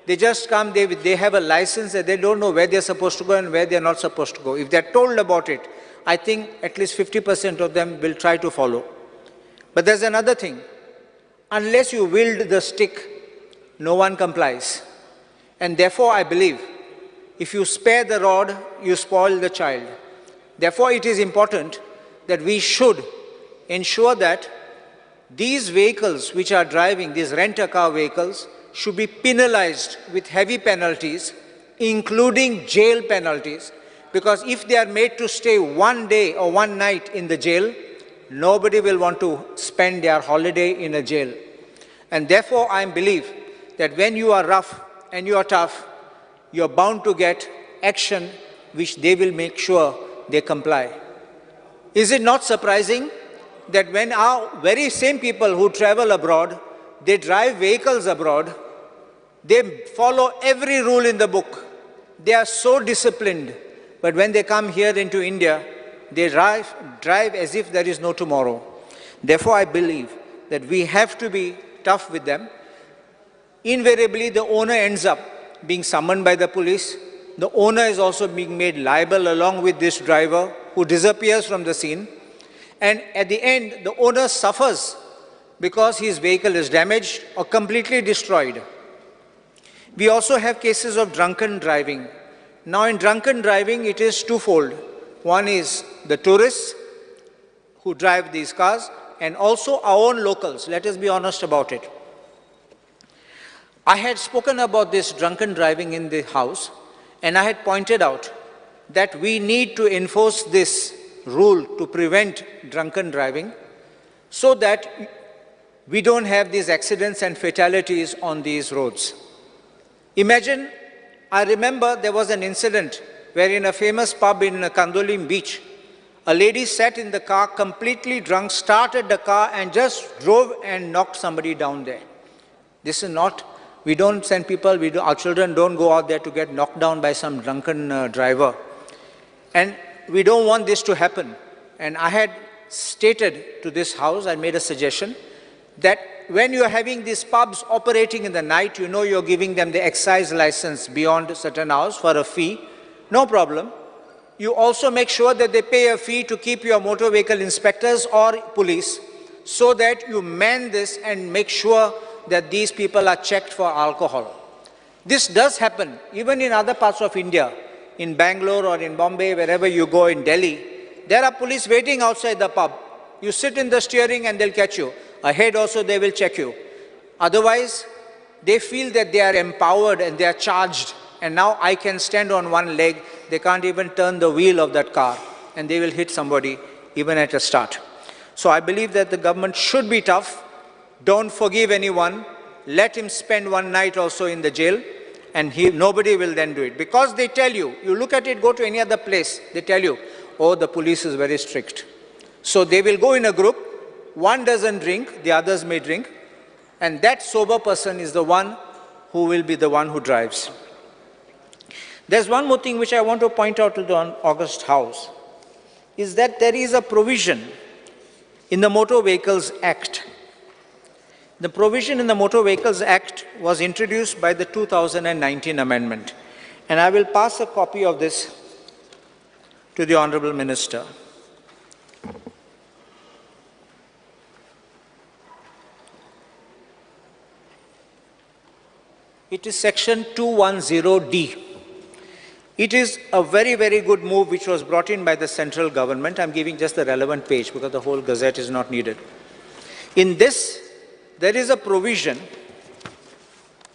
They just come, they have a license, and they don't know where they're supposed to go and where they're not supposed to go. If they're told about it, I think at least 50% of them will try to follow. But there's another thing. Unless you wield the stick, no one complies. And therefore, I believe, if you spare the rod, you spoil the child. Therefore, it is important that we should ensure that these vehicles which are driving, these rent-a-car vehicles, should be penalized with heavy penalties, including jail penalties, because if they are made to stay one day or one night in the jail, nobody will want to spend their holiday in a jail. And therefore, I believe that when you are rough and you are tough, you are bound to get action which they will make sure they comply. Is it not surprising that when our very same people who travel abroad, they drive vehicles abroad, they follow every rule in the book. They are so disciplined. But when they come here into India, they drive as if there is no tomorrow. Therefore, I believe that we have to be tough with them. Invariably, the owner ends up being summoned by the police. The owner is also being made liable along with this driver who disappears from the scene. And at the end, the owner suffers because his vehicle is damaged or completely destroyed. We also have cases of drunken driving. Now, in drunken driving, it is twofold. One is the tourists who drive these cars, and also our own locals. Let us be honest about it. I had spoken about this drunken driving in the House, and I had pointed out that we need to enforce this rule to prevent drunken driving so that we don't have these accidents and fatalities on these roads. Imagine, I remember there was an incident where in a famous pub in Kandolim beach, a lady sat in the car completely drunk, started the car and just drove and knocked somebody down there. This is not, we don't send people, our children don't go out there to get knocked down by some drunken driver. And we don't want this to happen. And I had stated to this House, I made a suggestion, that when you're having these pubs operating in the night, you know you're giving them the excise license beyond certain hours for a fee, no problem. You also make sure that they pay a fee to keep your motor vehicle inspectors or police so that you man this and make sure that these people are checked for alcohol. This does happen even in other parts of India, in Bangalore or in Bombay, wherever you go in Delhi. There are police waiting outside the pub. You sit in the steering and they'll catch you. Ahead also they will check you. Otherwise, they feel that they are empowered and they are charged. And now I can stand on one leg. They can't even turn the wheel of that car. And they will hit somebody even at a start. So I believe that the government should be tough. Don't forgive anyone. Let him spend one night also in the jail. And nobody will then do it. Because they tell you, you look at it, go to any other place, they tell you, oh, the police is very strict. So they will go in a group. One doesn't drink, the others may drink. And that sober person is the one who will be the one who drives. There's one more thing which I want to point out to the August House, is that there is a provision in the Motor Vehicles Act. The provision in the Motor Vehicles Act was introduced by the 2019 amendment. And I will pass a copy of this to the Honorable Minister. It is section 210D. It is a very, very good move which was brought in by the central government. I'm giving just the relevant page because the whole gazette is not needed. In this, there is a provision.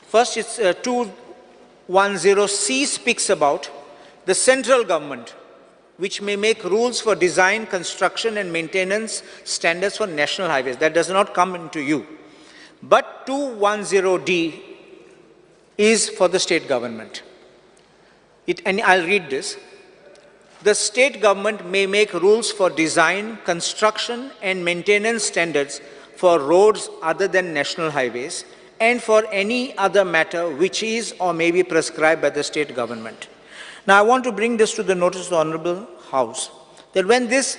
First, it's 210C speaks about the central government, which may make rules for design, construction and maintenance standards for national highways. That does not come into you. But 210D is for the state government. And I'll read this. The state government may make rules for design, construction and maintenance standards for roads other than national highways and for any other matter which is or may be prescribed by the state government. Now, I want to bring this to the notice of the Honorable House, that when this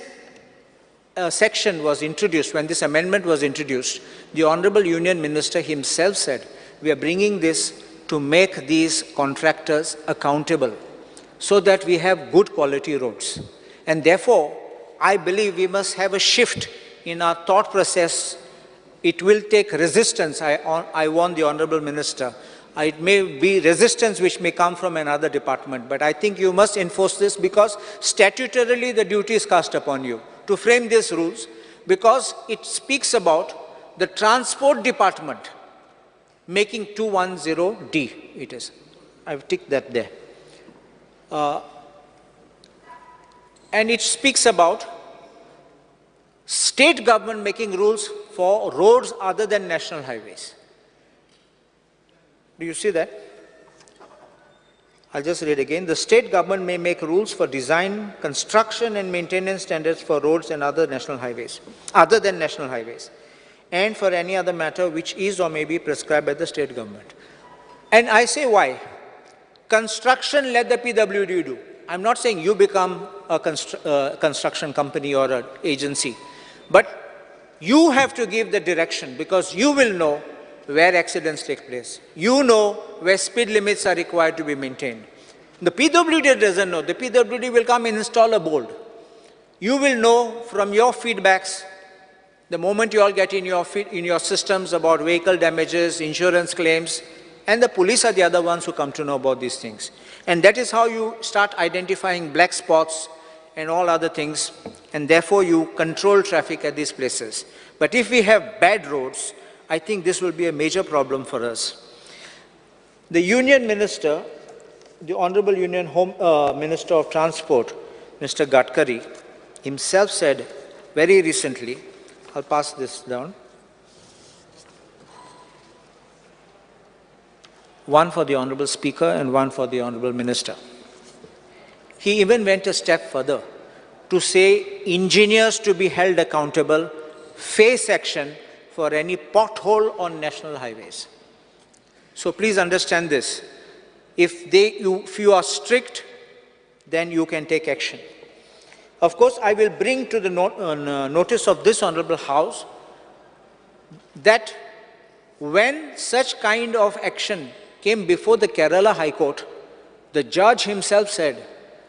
section was introduced, when this amendment was introduced, the Honorable Union Minister himself said, we are bringing this to make these contractors accountable so that we have good quality roads. And therefore, I believe we must have a shift in our thought process. It will take resistance. I warn the Honorable Minister. It may be resistance which may come from another department, but I think you must enforce this because statutorily the duty is cast upon you to frame these rules, because it speaks about the transport department making 210D, it is. I've ticked that there. And it speaks about state government making rules for roads other than national highways. Do you see that? I'll just read again. The state government may make rules for design, construction and maintenance standards for roads and other national highways, other than national highways, and for any other matter which is or may be prescribed by the state government. And I say why? Construction, let the PWD do. I'm not saying you become a construction company or an agency, but you have to give the direction, because you will know where accidents take place. You know where speed limits are required to be maintained. The PWD doesn't know. The PWD will come and install a board. You will know from your feedbacks, the moment you all get in your systems about vehicle damages, insurance claims, and the police are the other ones who come to know about these things. And that is how you start identifying black spots and all other things, and therefore you control traffic at these places. But if we have bad roads, I think this will be a major problem for us. The Union Minister, the Honorable Union Minister of Transport, Mr. Gadkari, himself said very recently, I'll pass this down, one for the Honorable Speaker and one for the Honorable Minister. He even went a step further to say engineers to be held accountable, face action for any pothole on national highways. So please understand this. If you are strict, then you can take action. Of course, I will bring to the notice of this Honorable House that when such kind of action came before the Kerala High Court, the judge himself said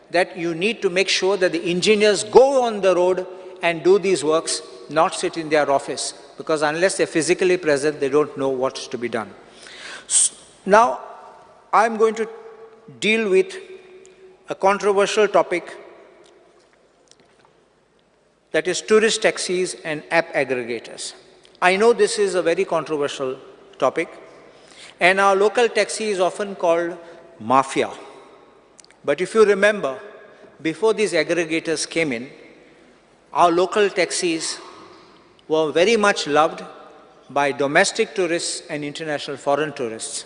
that you need to make sure that the engineers go on the road and do these works, not sit in their office, because unless they're physically present, they don't know what's to be done. Now, I'm going to deal with a controversial topic, that is tourist taxis and app aggregators. I know this is a very controversial topic, and our local taxi is often called mafia. But if you remember, before these aggregators came in, our local taxis were very much loved by domestic tourists and international foreign tourists.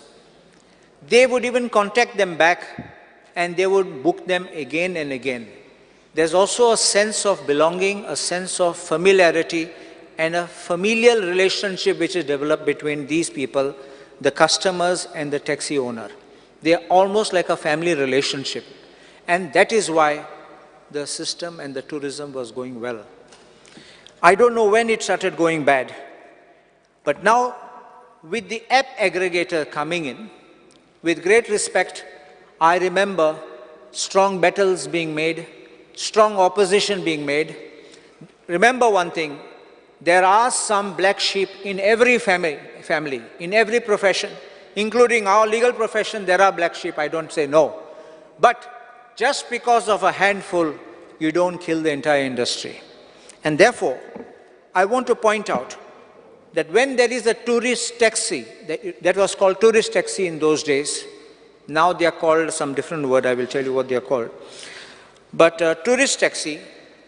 They would even contact them back and they would book them again and again. There's also a sense of belonging, a sense of familiarity, and a familial relationship which is developed between these people, the customers and the taxi owner. They are almost like a family relationship. And that is why the system and the tourism was going well. I don't know when it started going bad, but now with the app aggregator coming in, with great respect, I remember strong battles being made, strong opposition being made. Remember one thing, there are some black sheep in every family, in every profession. including our legal profession, there are black sheep, I don't say no. But just because of a handful, you don't kill the entire industry. And therefore, I want to point out that when there is a tourist taxi, that was called tourist taxi in those days, now they are called some different word, I will tell you what they are called. But tourist taxi,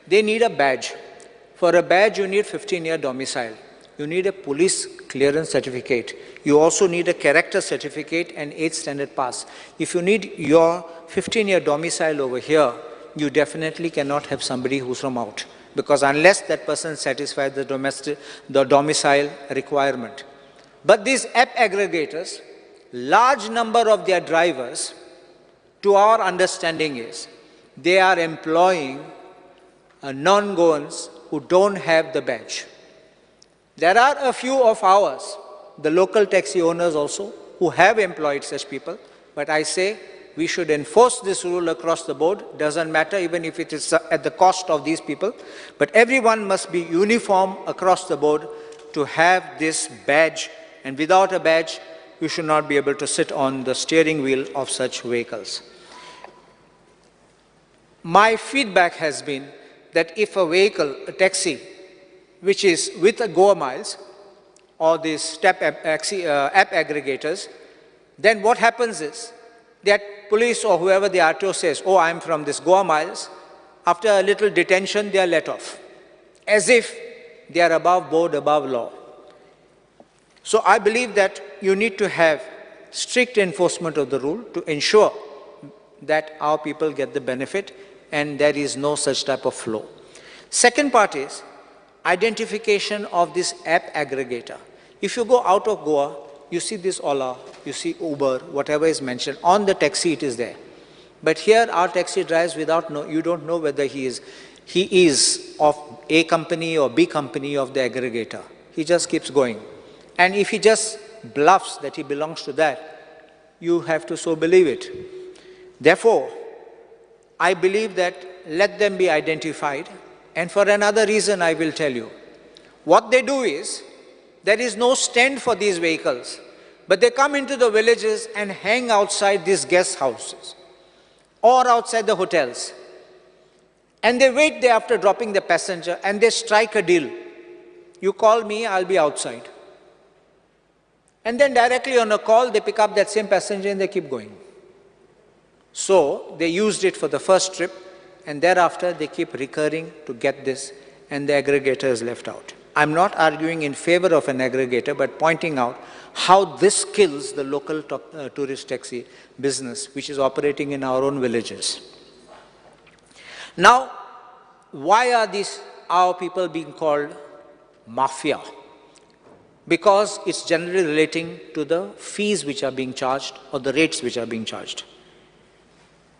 they need a badge. For a badge, you need 15-year domicile. You need a police clearance certificate. You also need a character certificate and 8th standard pass. If you need your 15-year domicile over here, you definitely cannot have somebody who's from out. Because unless that person satisfies the domicile requirement. But these app aggregators, large number of their drivers, to our understanding is, they are employing non-Goans who don't have the badge. There are a few of ours, the local taxi owners also, who have employed such people, but I say we should enforce this rule across the board. Doesn't matter even if it is at the cost of these people, but everyone must be uniform across the board to have this badge, and without a badge, you should not be able to sit on the steering wheel of such vehicles. My feedback has been that if a vehicle, a taxi, which is with a Goa Miles or these app aggregators, then what happens is that police or whoever the RTO says, oh, I'm from this Goa Miles, after a little detention, they are let off, as if they are above board, above law. So I believe that you need to have strict enforcement of the rule to ensure that our people get the benefit and there is no such type of flow. Second part is identification of this app aggregator. If you go out of Goa, you see this Ola, you see Uber, whatever is mentioned, on the taxi it is there. But here our taxi drives without you don't know whether he is of A company or B company of the aggregator. He just keeps going. And if he just bluffs that he belongs to that, you have to so believe it. Therefore, I believe that let them be identified. And for another reason, I will tell you. What they do is, there is no stand for these vehicles, but they come into the villages and hang outside these guest houses or outside the hotels. And they wait there after dropping the passenger and they strike a deal. You call me, I'll be outside. And then directly on a call, they pick up that same passenger and they keep going. So they used it for the first trip, and thereafter they keep recurring to get this, and the aggregator is left out. I'm not arguing in favor of an aggregator, but pointing out how this kills the local tourist taxi business, which is operating in our own villages. Now, why are our people being called mafia? Because it's generally relating to the fees which are being charged or the rates which are being charged.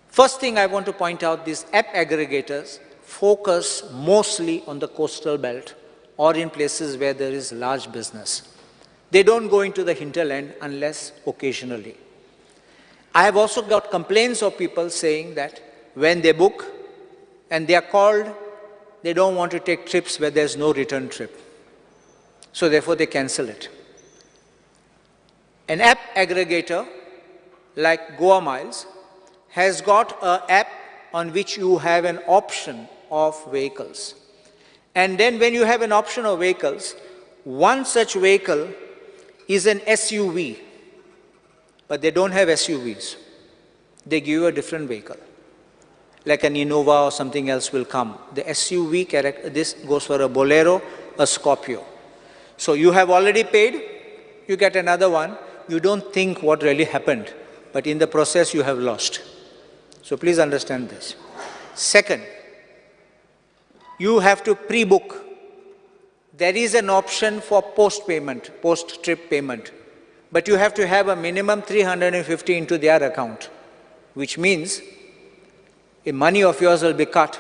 First thing I want to point out, these app aggregators focus mostly on the coastal belt or in places where there is large business. They don't go into the hinterland unless occasionally. I have also got complaints of people saying that when they book and they are called, they don't want to take trips where there's no return trip. So therefore they cancel it. An app aggregator like Goa Miles has got an app on which you have an option of vehicles. And then when you have an option of vehicles, one such vehicle is an SUV, but they don't have SUVs. They give you a different vehicle, like an Innova or something else will come. The SUV character, this goes for a Bolero, a Scorpio. So you have already paid, you get another one, you don't think what really happened, but in the process you have lost. So please understand this. Second, you have to pre-book. There is an option for post-payment, post-trip payment, but you have to have a minimum 350 into their account, which means if money of yours will be cut,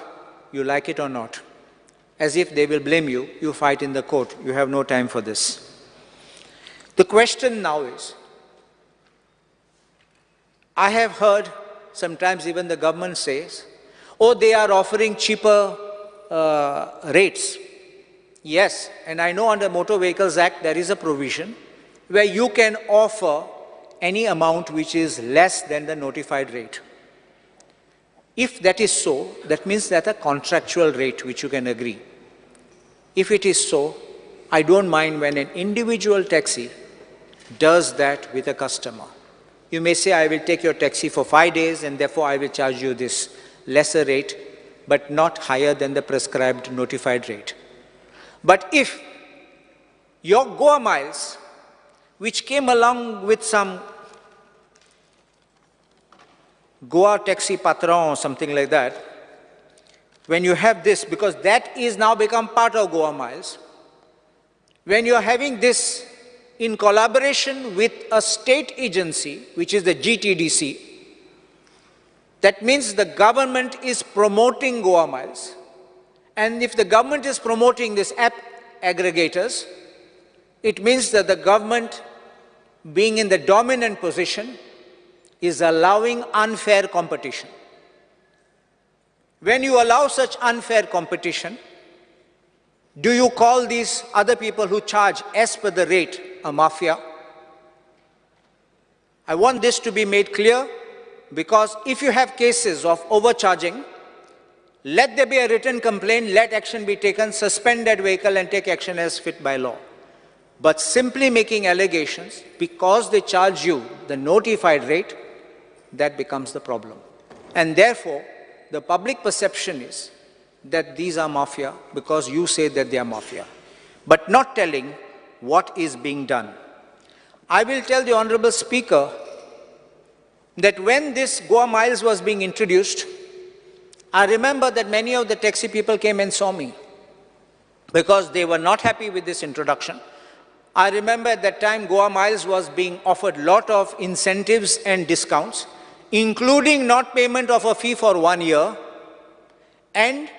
you like it or not. As if they will blame you, you fight in the court. You have no time for this. The question now is, I have heard sometimes even the government says, oh, they are offering cheaper rates. Yes, and I know under Motor Vehicles Act there is a provision where you can offer any amount which is less than the notified rate. If that is so, that means that's a contractual rate which you can agree. If it is so, I don't mind when an individual taxi does that with a customer. You may say, I will take your taxi for 5 days and therefore I will charge you this lesser rate, but not higher than the prescribed notified rate. But if your Goa miles, which came along with some Goa taxi patron or something like that, when you have this, because that is now become part of Goa miles, when you are having this in collaboration with a state agency, which is the GTDC, that means the government is promoting Goa miles. And if the government is promoting this app aggregators, it means that the government, being in the dominant position, is allowing unfair competition. When you allow such unfair competition, do you call these other people who charge as per the rate a mafia? I want this to be made clear, because if you have cases of overcharging, let there be a written complaint, let action be taken, suspend that vehicle and take action as fit by law. But simply making allegations because they charge you the notified rate, that becomes the problem. And therefore, the public perception is that these are mafia because you say that they are mafia, but not telling what is being done. I will tell the Honorable Speaker that when this Goa Miles was being introduced, I remember that many of the taxi people came and saw me because they were not happy with this introduction. I remember at that time Goa Miles was being offered a lot of incentives and discounts, including not payment of a fee for 1 year. And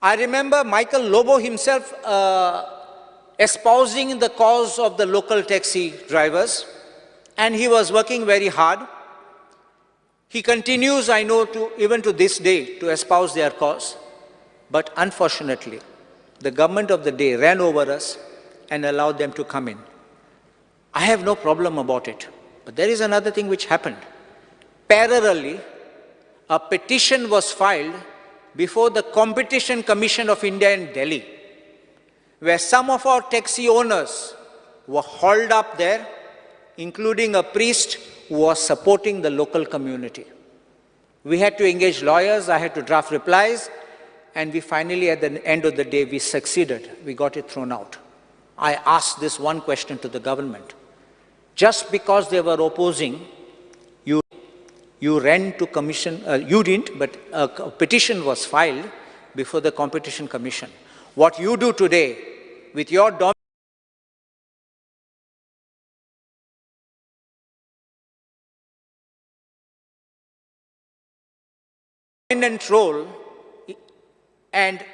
I remember Michael Lobo himself espousing the cause of the local taxi drivers, and he was working very hard. He continues, I know, even to this day, to espouse their cause. But unfortunately, the government of the day ran over us and allowed them to come in. I have no problem about it. But there is another thing which happened. Parallelly, a petition was filed before the Competition Commission of India in Delhi, where some of our taxi owners were hauled up there, including a priest who was supporting the local community. We had to engage lawyers, I had to draft replies, and we finally, at the end of the day, we succeeded. We got it thrown out. I asked this one question to the government. Just because they were opposing, you ran to commission, you didn't, but a petition was filed before the Competition Commission. What you do today with your dominant role and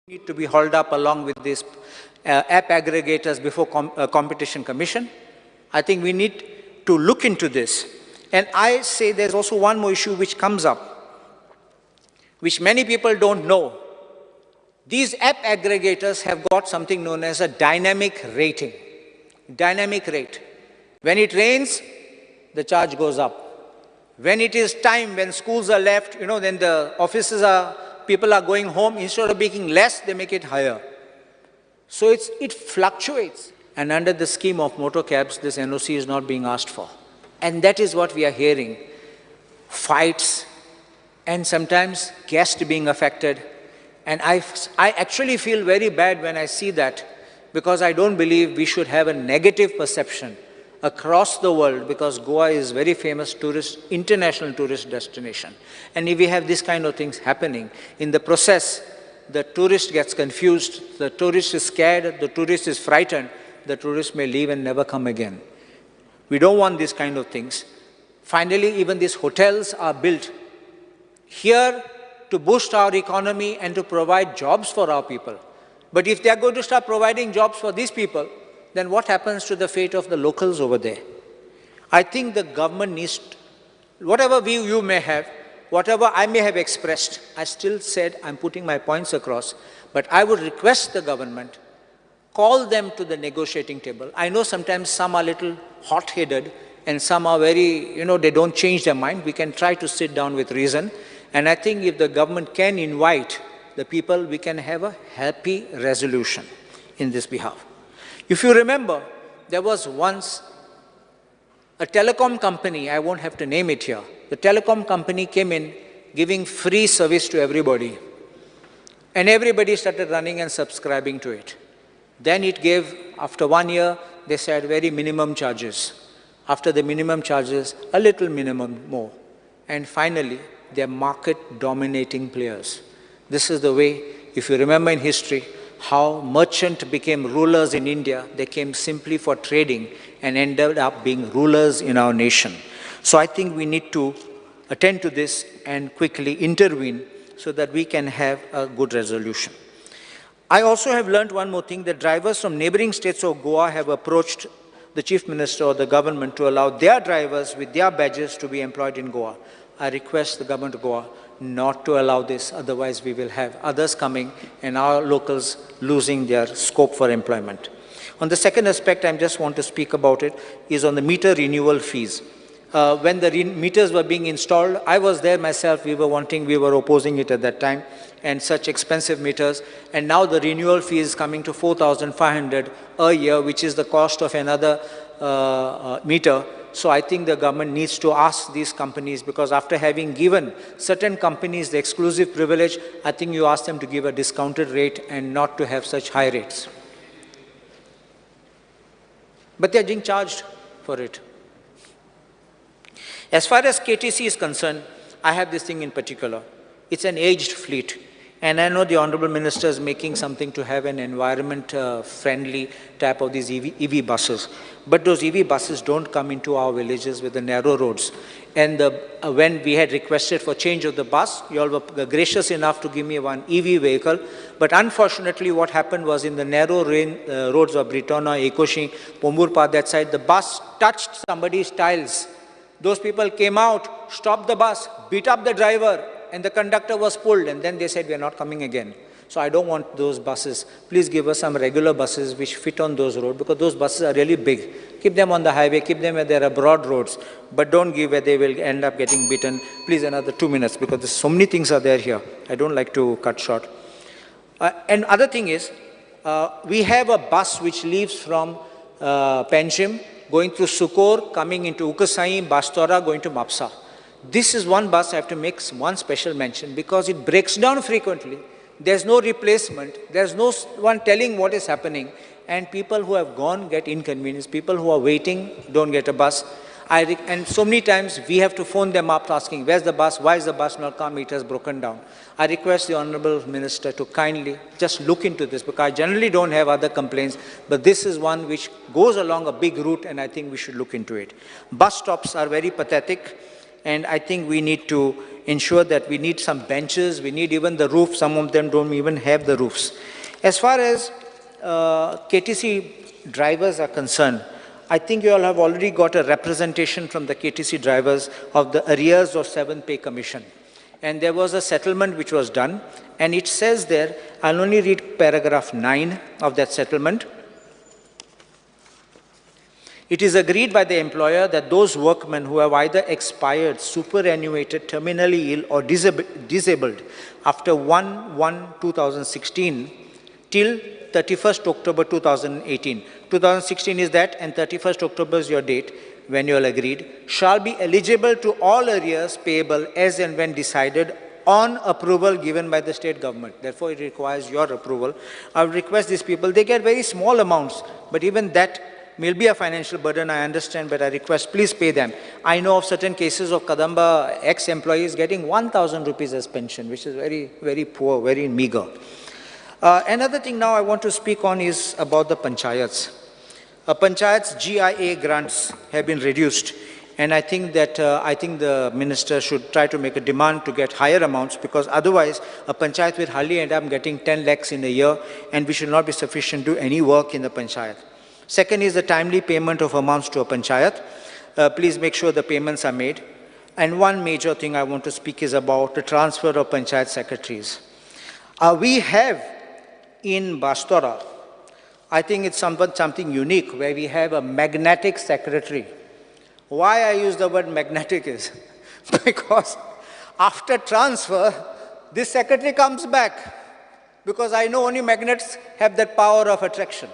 need to be hauled up along with these app aggregators before Competition Commission. I think we need to look into this. And I say there's also one more issue which comes up, which many people don't know. These app aggregators have got something known as a dynamic rating. Dynamic rate. When it rains, the charge goes up. When it is time, when schools are left, then the offices people are going home, instead of making less, they make it higher. So it fluctuates. And under the scheme of motor cabs, this NOC is not being asked for. And that is what we are hearing. Fights, and sometimes guests being affected. And I actually feel very bad when I see that, because I don't believe we should have a negative perception across the world, because Goa is very famous international tourist destination. And if we have this kind of things happening, in the process, the tourist gets confused, the tourist is scared, the tourist is frightened, the tourist may leave and never come again. We don't want these kind of things. Finally, even these hotels are built here to boost our economy and to provide jobs for our people. But if they are going to start providing jobs for these people, then what happens to the fate of the locals over there? I think the government needs, whatever view you may have, whatever I may have expressed, I still said I'm putting my points across, but I would request the government, call them to the negotiating table. I know sometimes some are a little hot-headed and some are very, they don't change their mind. We can try to sit down with reason. And I think if the government can invite the people, we can have a happy resolution in this behalf. If you remember, there was once a telecom company, I won't have to name it here. The telecom company came in giving free service to everybody. And everybody started running and subscribing to it. Then it gave, after 1 year, they said very minimum charges. After the minimum charges, a little minimum more. And finally, they're market-dominating players. This is the way, if you remember in history, how merchants became rulers in India. They came simply for trading and ended up being rulers in our nation. So I think we need to attend to this and quickly intervene so that we can have a good resolution. I also have learned one more thing, that drivers from neighboring states of Goa have approached the Chief Minister or the government to allow their drivers with their badges to be employed in Goa. I request the government of Goa not to allow this, otherwise we will have others coming and our locals losing their scope for employment. On the second aspect, I just want to speak about it, is on the meter renewal fees. When the meters were being installed, I was there myself, we were opposing it at that time, and such expensive meters, and now the renewal fee is coming to 4,500 a year, which is the cost of another meter. So I think the government needs to ask these companies, because after having given certain companies the exclusive privilege, I think you ask them to give a discounted rate and not to have such high rates. But they are being charged for it. As far as KTC is concerned, I have this thing in particular. It's an aged fleet. And I know the Honorable Minister is making something to have an environment-friendly type of these EV buses. But those EV buses don't come into our villages with the narrow roads. And when we had requested for change of the bus, you all were gracious enough to give me one EV vehicle. But unfortunately, what happened was in the narrow roads of Britona, Ekoshi, Pomburpa, that side, the bus touched somebody's tiles. Those people came out, stopped the bus, beat up the driver, and the conductor was pulled, and then they said, we are not coming again. So I don't want those buses. Please give us some regular buses which fit on those roads, because those buses are really big. Keep them on the highway, keep them where there are broad roads, but don't give where they will end up getting beaten. Please, another 2 minutes, because there's so many things are there here. I don't like to cut short. And other thing is, we have a bus which leaves from Panchim, going through Sukor, coming into Ukasai, Bastora, going to Mapsa. This is one bus I have to make one special mention, because it breaks down frequently. There's no replacement. There's no one telling what is happening. And people who have gone get inconvenienced. People who are waiting don't get a bus. And so many times we have to phone them up asking, where's the bus? Why is the bus not come? It has broken down. I request the Honorable Minister to kindly just look into this, because I generally don't have other complaints, but this is one which goes along a big route, and I think we should look into it. Bus stops are very pathetic, and I think we need to ensure that we need some benches, we need even the roof. Some of them don't even have the roofs. As far as KTC drivers are concerned, I think you all have already got a representation from the KTC drivers of the arrears of 7th Pay Commission. And there was a settlement which was done, and it says there, I'll only read paragraph 9 of that settlement. It is agreed by the employer that those workmen who have either expired, superannuated, terminally ill or disabled after 1/1/2016 till 31st October 2018. 2016 is that, and 31st October is your date. when you all agreed, shall be eligible to all arrears payable as and when decided on approval given by the state government. Therefore, it requires your approval. I would request these people, they get very small amounts, but even that will be a financial burden, I understand, but I request, please pay them. I know of certain cases of Kadamba ex-employees getting 1,000 rupees as pension, which is very, very poor, very meager. Another thing now I want to speak on is about the panchayats. Panchayats GIA grants have been reduced, and I think that the minister should try to make a demand to get higher amounts, because otherwise a panchayat will hardly end up getting 10 lakhs in a year, and we should not be sufficient to do any work in the panchayat. Second is the timely payment of amounts to a panchayat. Please make sure the payments are made. And one major thing I want to speak is about the transfer of panchayat secretaries. We have in Bastora, I think it's something unique, where we have a magnetic secretary. Why I use the word magnetic is because after transfer, this secretary comes back, because I know only magnets have that power of attraction.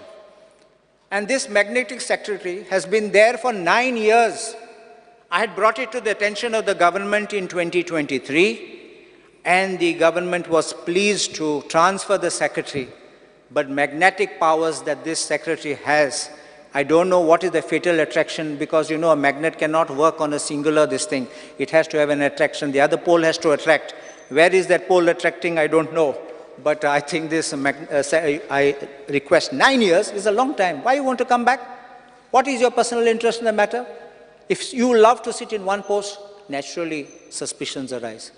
And this magnetic secretary has been there for 9 years. I had brought it to the attention of the government in 2023, and the government was pleased to transfer the secretary. But magnetic powers that this secretary has, I don't know what is the fatal attraction, because you know a magnet cannot work on a singular this thing. It has to have an attraction. The other pole has to attract. Where is that pole attracting? I don't know. But I think this, I request 9 years is a long time. Why you want to come back? What is your personal interest in the matter? If you love to sit in one post, naturally suspicions arise.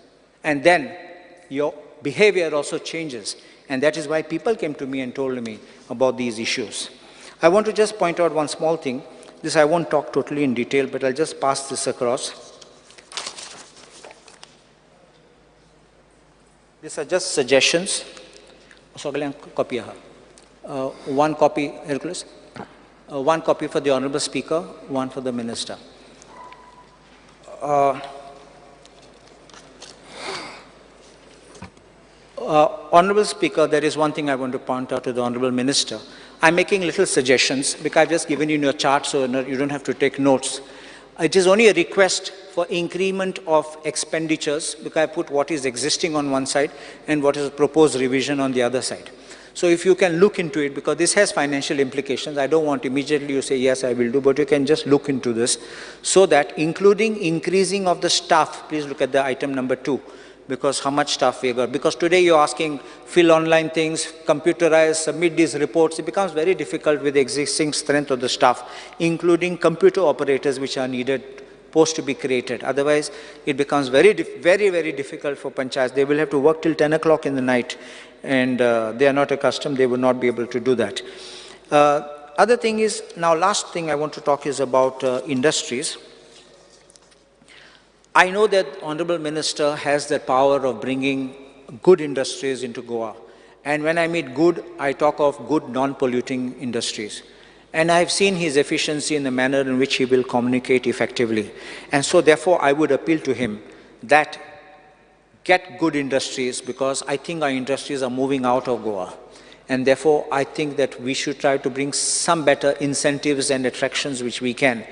And then your behavior also changes. And that is why people came to me and told me about these issues. I want to just point out one small thing. This I won't talk totally in detail, but I'll just pass this across. These are just suggestions. One copy, Hercules. One copy for the Honorable Speaker, one for the Minister. Honorable Speaker, there is one thing I want to point out to the Honorable Minister. I'm making little suggestions, because I've just given you your chart, so you don't have to take notes. It is only a request for increment of expenditures, because I put what is existing on one side and what is a proposed revision on the other side. So if you can look into it, because this has financial implications, I don't want immediately you say, yes, I will do, but you can just look into this, so that including increasing of the staff, please look at the item number 2, because how much staff we got. Because today you're asking, fill online things, computerize, submit these reports. It becomes very difficult with the existing strength of the staff, including computer operators which are needed, posts to be created. Otherwise, it becomes very, very difficult for panchayats. They will have to work till 10 o'clock in the night, and they are not accustomed, they will not be able to do that. Other thing is, now last thing I want to talk is about industries. I know that Honorable Minister has the power of bringing good industries into Goa. And when I mean good, I talk of good non-polluting industries. And I've seen his efficiency in the manner in which he will communicate effectively. And so therefore, I would appeal to him that get good industries, because I think our industries are moving out of Goa. And therefore, I think that we should try to bring some better incentives and attractions which we can.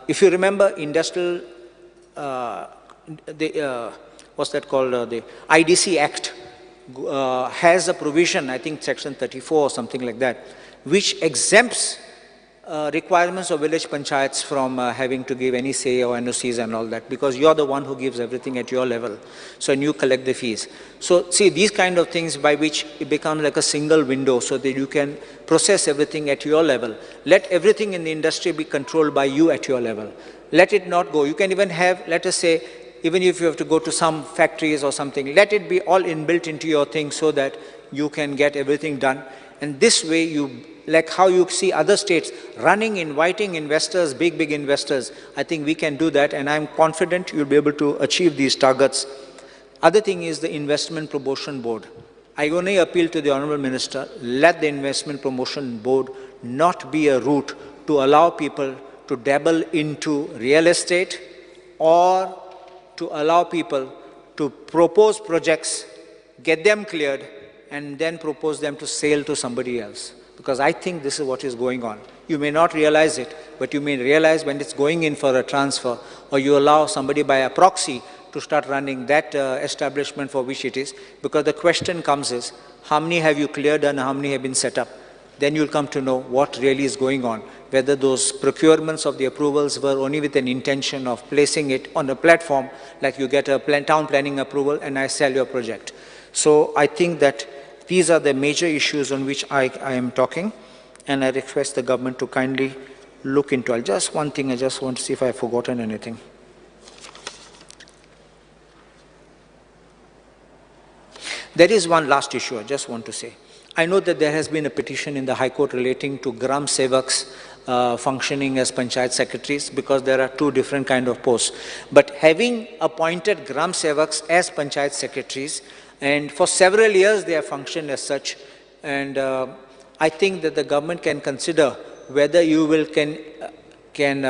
If you remember, industrial what's that called? The IDC Act has a provision, I think section 34 or something like that, which exempts requirements of village panchayats from having to give any say or NOCs and all that, because you're the one who gives everything at your level. So, and you collect the fees. So, see, these kind of things by which it becomes like a single window, so that you can process everything at your level. Let everything in the industry be controlled by you at your level. Let it not go. You can even have, let us say, even if you have to go to some factories or something, let it be all inbuilt into your thing, so that you can get everything done. And this way, you, like how you see other states running, inviting investors, big investors, I think we can do that, and I'm confident you'll be able to achieve these targets. Other thing is the Investment Promotion Board. I only appeal to the Honorable Minister, let the Investment Promotion Board not be a route to allow people to dabble into real estate, or to allow people to propose projects, get them cleared, and then propose them to sale to somebody else. Because I think this is what is going on. You may not realize it, but you may realize when it's going in for a transfer, or you allow somebody by a proxy to start running that establishment for which it is, because the question comes is, how many have you cleared and how many have been set up? Then you'll come to know what really is going on, whether those procurements of the approvals were only with an intention of placing it on a platform, like you get a town planning approval and I sell your project. So I think that these are the major issues on which I am talking, and I request the government to kindly look into it. Just one thing, I just want to see if I've forgotten anything. There is one last issue I just want to say. I know that there has been a petition in the High Court relating to Gram Sevaks functioning as panchayat secretaries, because there are two different kind of posts. But having appointed Gram Sevaks as panchayat secretaries, and for several years they have functioned as such, and I think that the government can consider whether you will can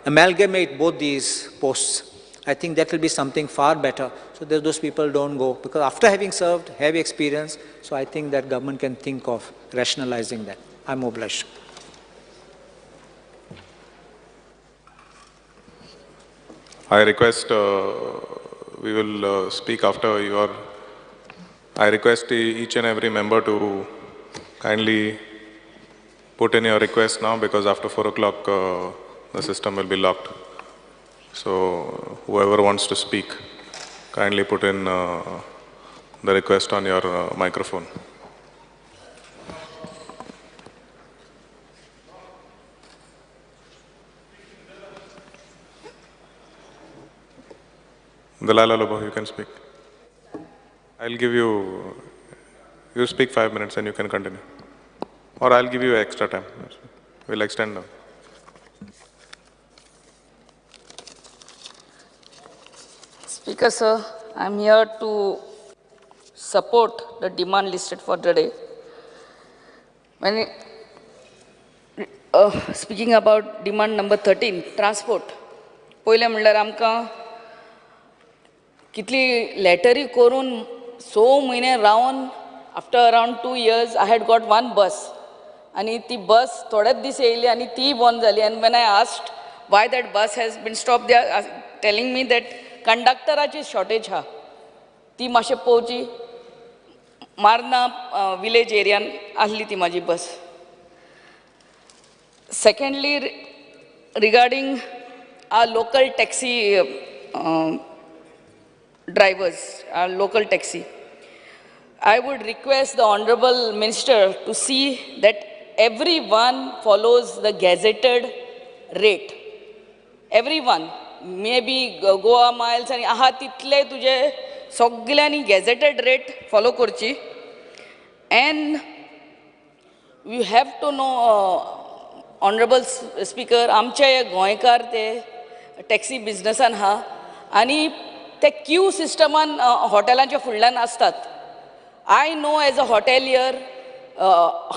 amalgamate both these posts. I think that will be something far better, so that those people don't go, because after having served, have experience, so I think that government can think of rationalizing that. I'm obliged. I request, we will speak after your, I request each and every member to kindly put in your request now, because after 4 o'clock the system will be locked. So whoever wants to speak, kindly put in the request on your microphone. Dalal Lobo, you can speak. I'll give you, you speak 5 minutes and you can continue. Or I'll give you extra time. We'll extend now. Speaker, sir, I'm here to support the demand listed for today. When speaking about demand number 13, transport. पहिले म्हणल्यार आमकां कितली लेटरी करून 6 म्हयने Ravan after around 2 years I had got one bus, आणि ती बस थोडेच दीस येयली आणि ती बंद जाली. And when I asked why that bus has been stopped, they are telling me that कंडक्टराची शॉर्टेज हा, ती मातशें पळोवची. मारना विलेज एरियान आहली ती म्हाजी बस. Secondly, regarding our local taxi drivers, our local taxi, I would request the Honorable Minister to see that everyone follows the gazetted rate. Everyone. Maybe Goa miles आणि आहा तितले तुझे सगळ्यांनी गॅझेटेड रेट फॉलो करची. And you have to know, Honorable Speaker, आमचे गोंयकार ते taxi बिझनेसान हा, आणि ते क्यू सिस्टमान हॉटेलांच्या फुडल्यान असतात. I know as a hotelier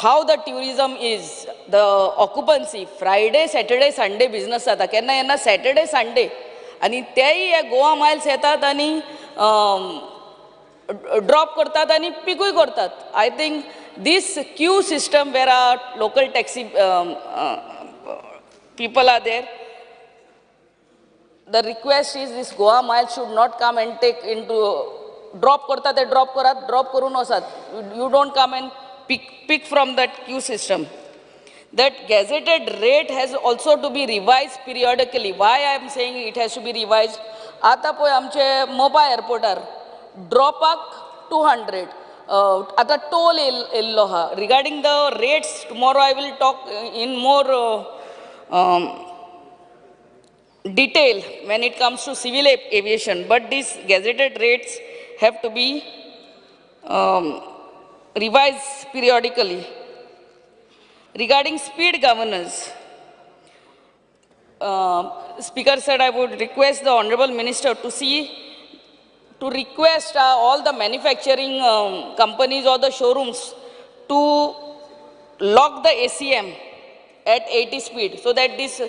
how the tourism is, the occupancy. Friday, Saturday, Sunday business जाता, केन्ना केन्ना Saturday, Sunday, आणि तेही हे गोवा माइल्स येतात आणि ड्रॉप करतात आणि पिकूय करतात. I think this queue system where our local taxi people are there, the request is this Goa miles should not come and take into drop करतात, ते ड्रॉप करात, ड्रॉप करून वसात. You don't come and pick from that queue system. That gazetted rate has also to be revised periodically. Why I am saying it has to be revised? आता पळय आमचे मोपा एअरपोर्टार ड्रॉपाक 200. आता toll येयल्लो हा. Regarding the rates, tomorrow I will talk in more detail when it comes to civil aviation. But these gazetted rates have to be revised periodically. Regarding speed governance, Speaker said I would request the Honorable Minister to request all the manufacturing companies or the showrooms to lock the ACM at 80 speed, so that this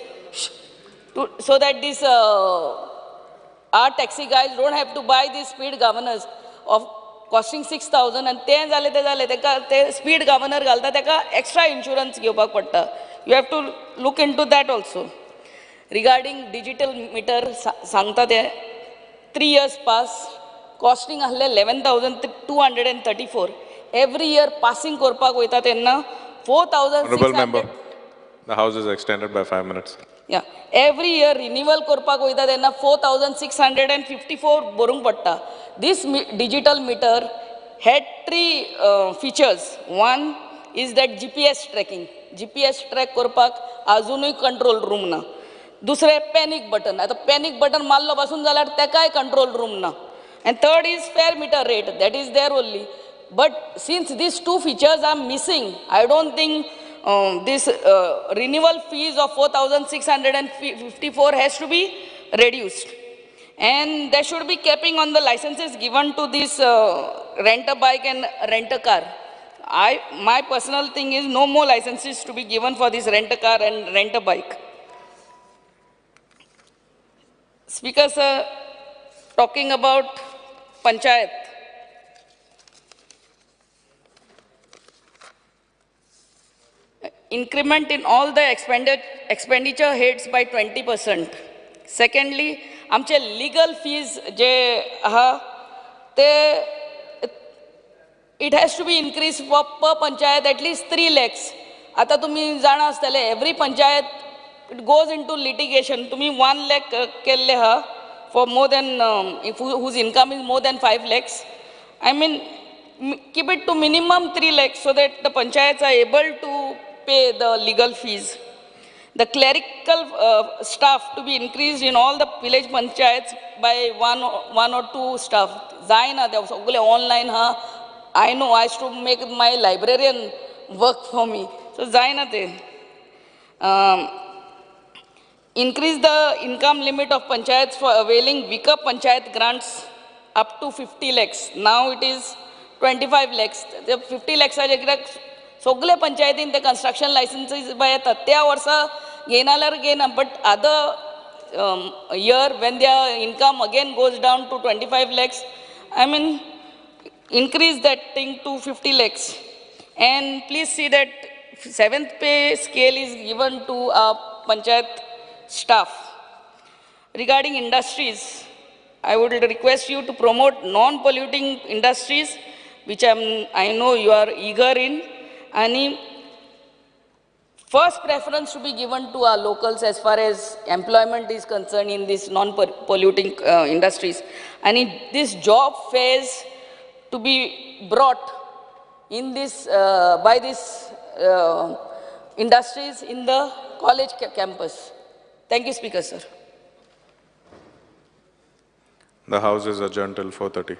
our taxi guys don't have to buy these speed governors of costing 6,000, and ते जाले ते speed governor घालता तेका extra insurance घेवपाक पडटा. You have to look into that also. Regarding digital meter, sangta te 3 years pass, costing 11,234. Every year passing korpak hoita tenna Honorable 4,600. member, the house is extended by 5 minutes. Yeah, every year renewal korpak hoita tenna 4,654 borung patta. This digital meter had 3 features. One is that GPS tracking. GPS track korpak ajunui control room na. दुसरे panic button. आता panic button मारलो बसून जाल्यार तेकाय control room ना. And third is fair meter rate. That is there only. But since these 2 features are missing, I don't think this renewal fees of 4,654 has to be reduced. And there should be capping on the licenses given to this rent a bike and rent a car. My personal thing is no more licenses to be given for this rent a car and rent a bike. Speaker sir, talking about panchayat. Increment in all the expenditure heads by 20%. Secondly, आमचे legal fees जे आहा ते it has to be increased for per panchayat at least 3 lakhs. आता तुम्ही जाणा आसतले every panchayat it goes into litigation. तुम्ही 1 lakh केल्ले हा for more than whose income is more than 5 lakhs. I mean keep it to minimum 3 lakhs so that the panchayats are able to pay the legal fees. The clerical staff to be increased in all the village panchayats by one or two staff. Zaina, they also online ha. I know I have to make my librarian work for me. So Zaina te. Increase the income limit of panchayats for availing weaker panchayat grants up to 50 lakhs. Now it is 25 lakhs. The 50 lakhs are सगळे पंचायतीन ते construction licenses by येतात त्या वर्सा घेनाल्यार घेना but other year when their income again goes down to 25 lakhs, I mean increase that thing to 50 lakhs. And please see that 7th pay scale is given to our panchayat staff. Regarding industries, I would request you to promote non-polluting industries, which I know you are eager in. And first preference to be given to our locals as far as employment is concerned in these non-polluting industries. And this job fairs to be brought in this, by these industries in the college campus. Thank you, Speaker, sir. The House is adjourned till 4:30.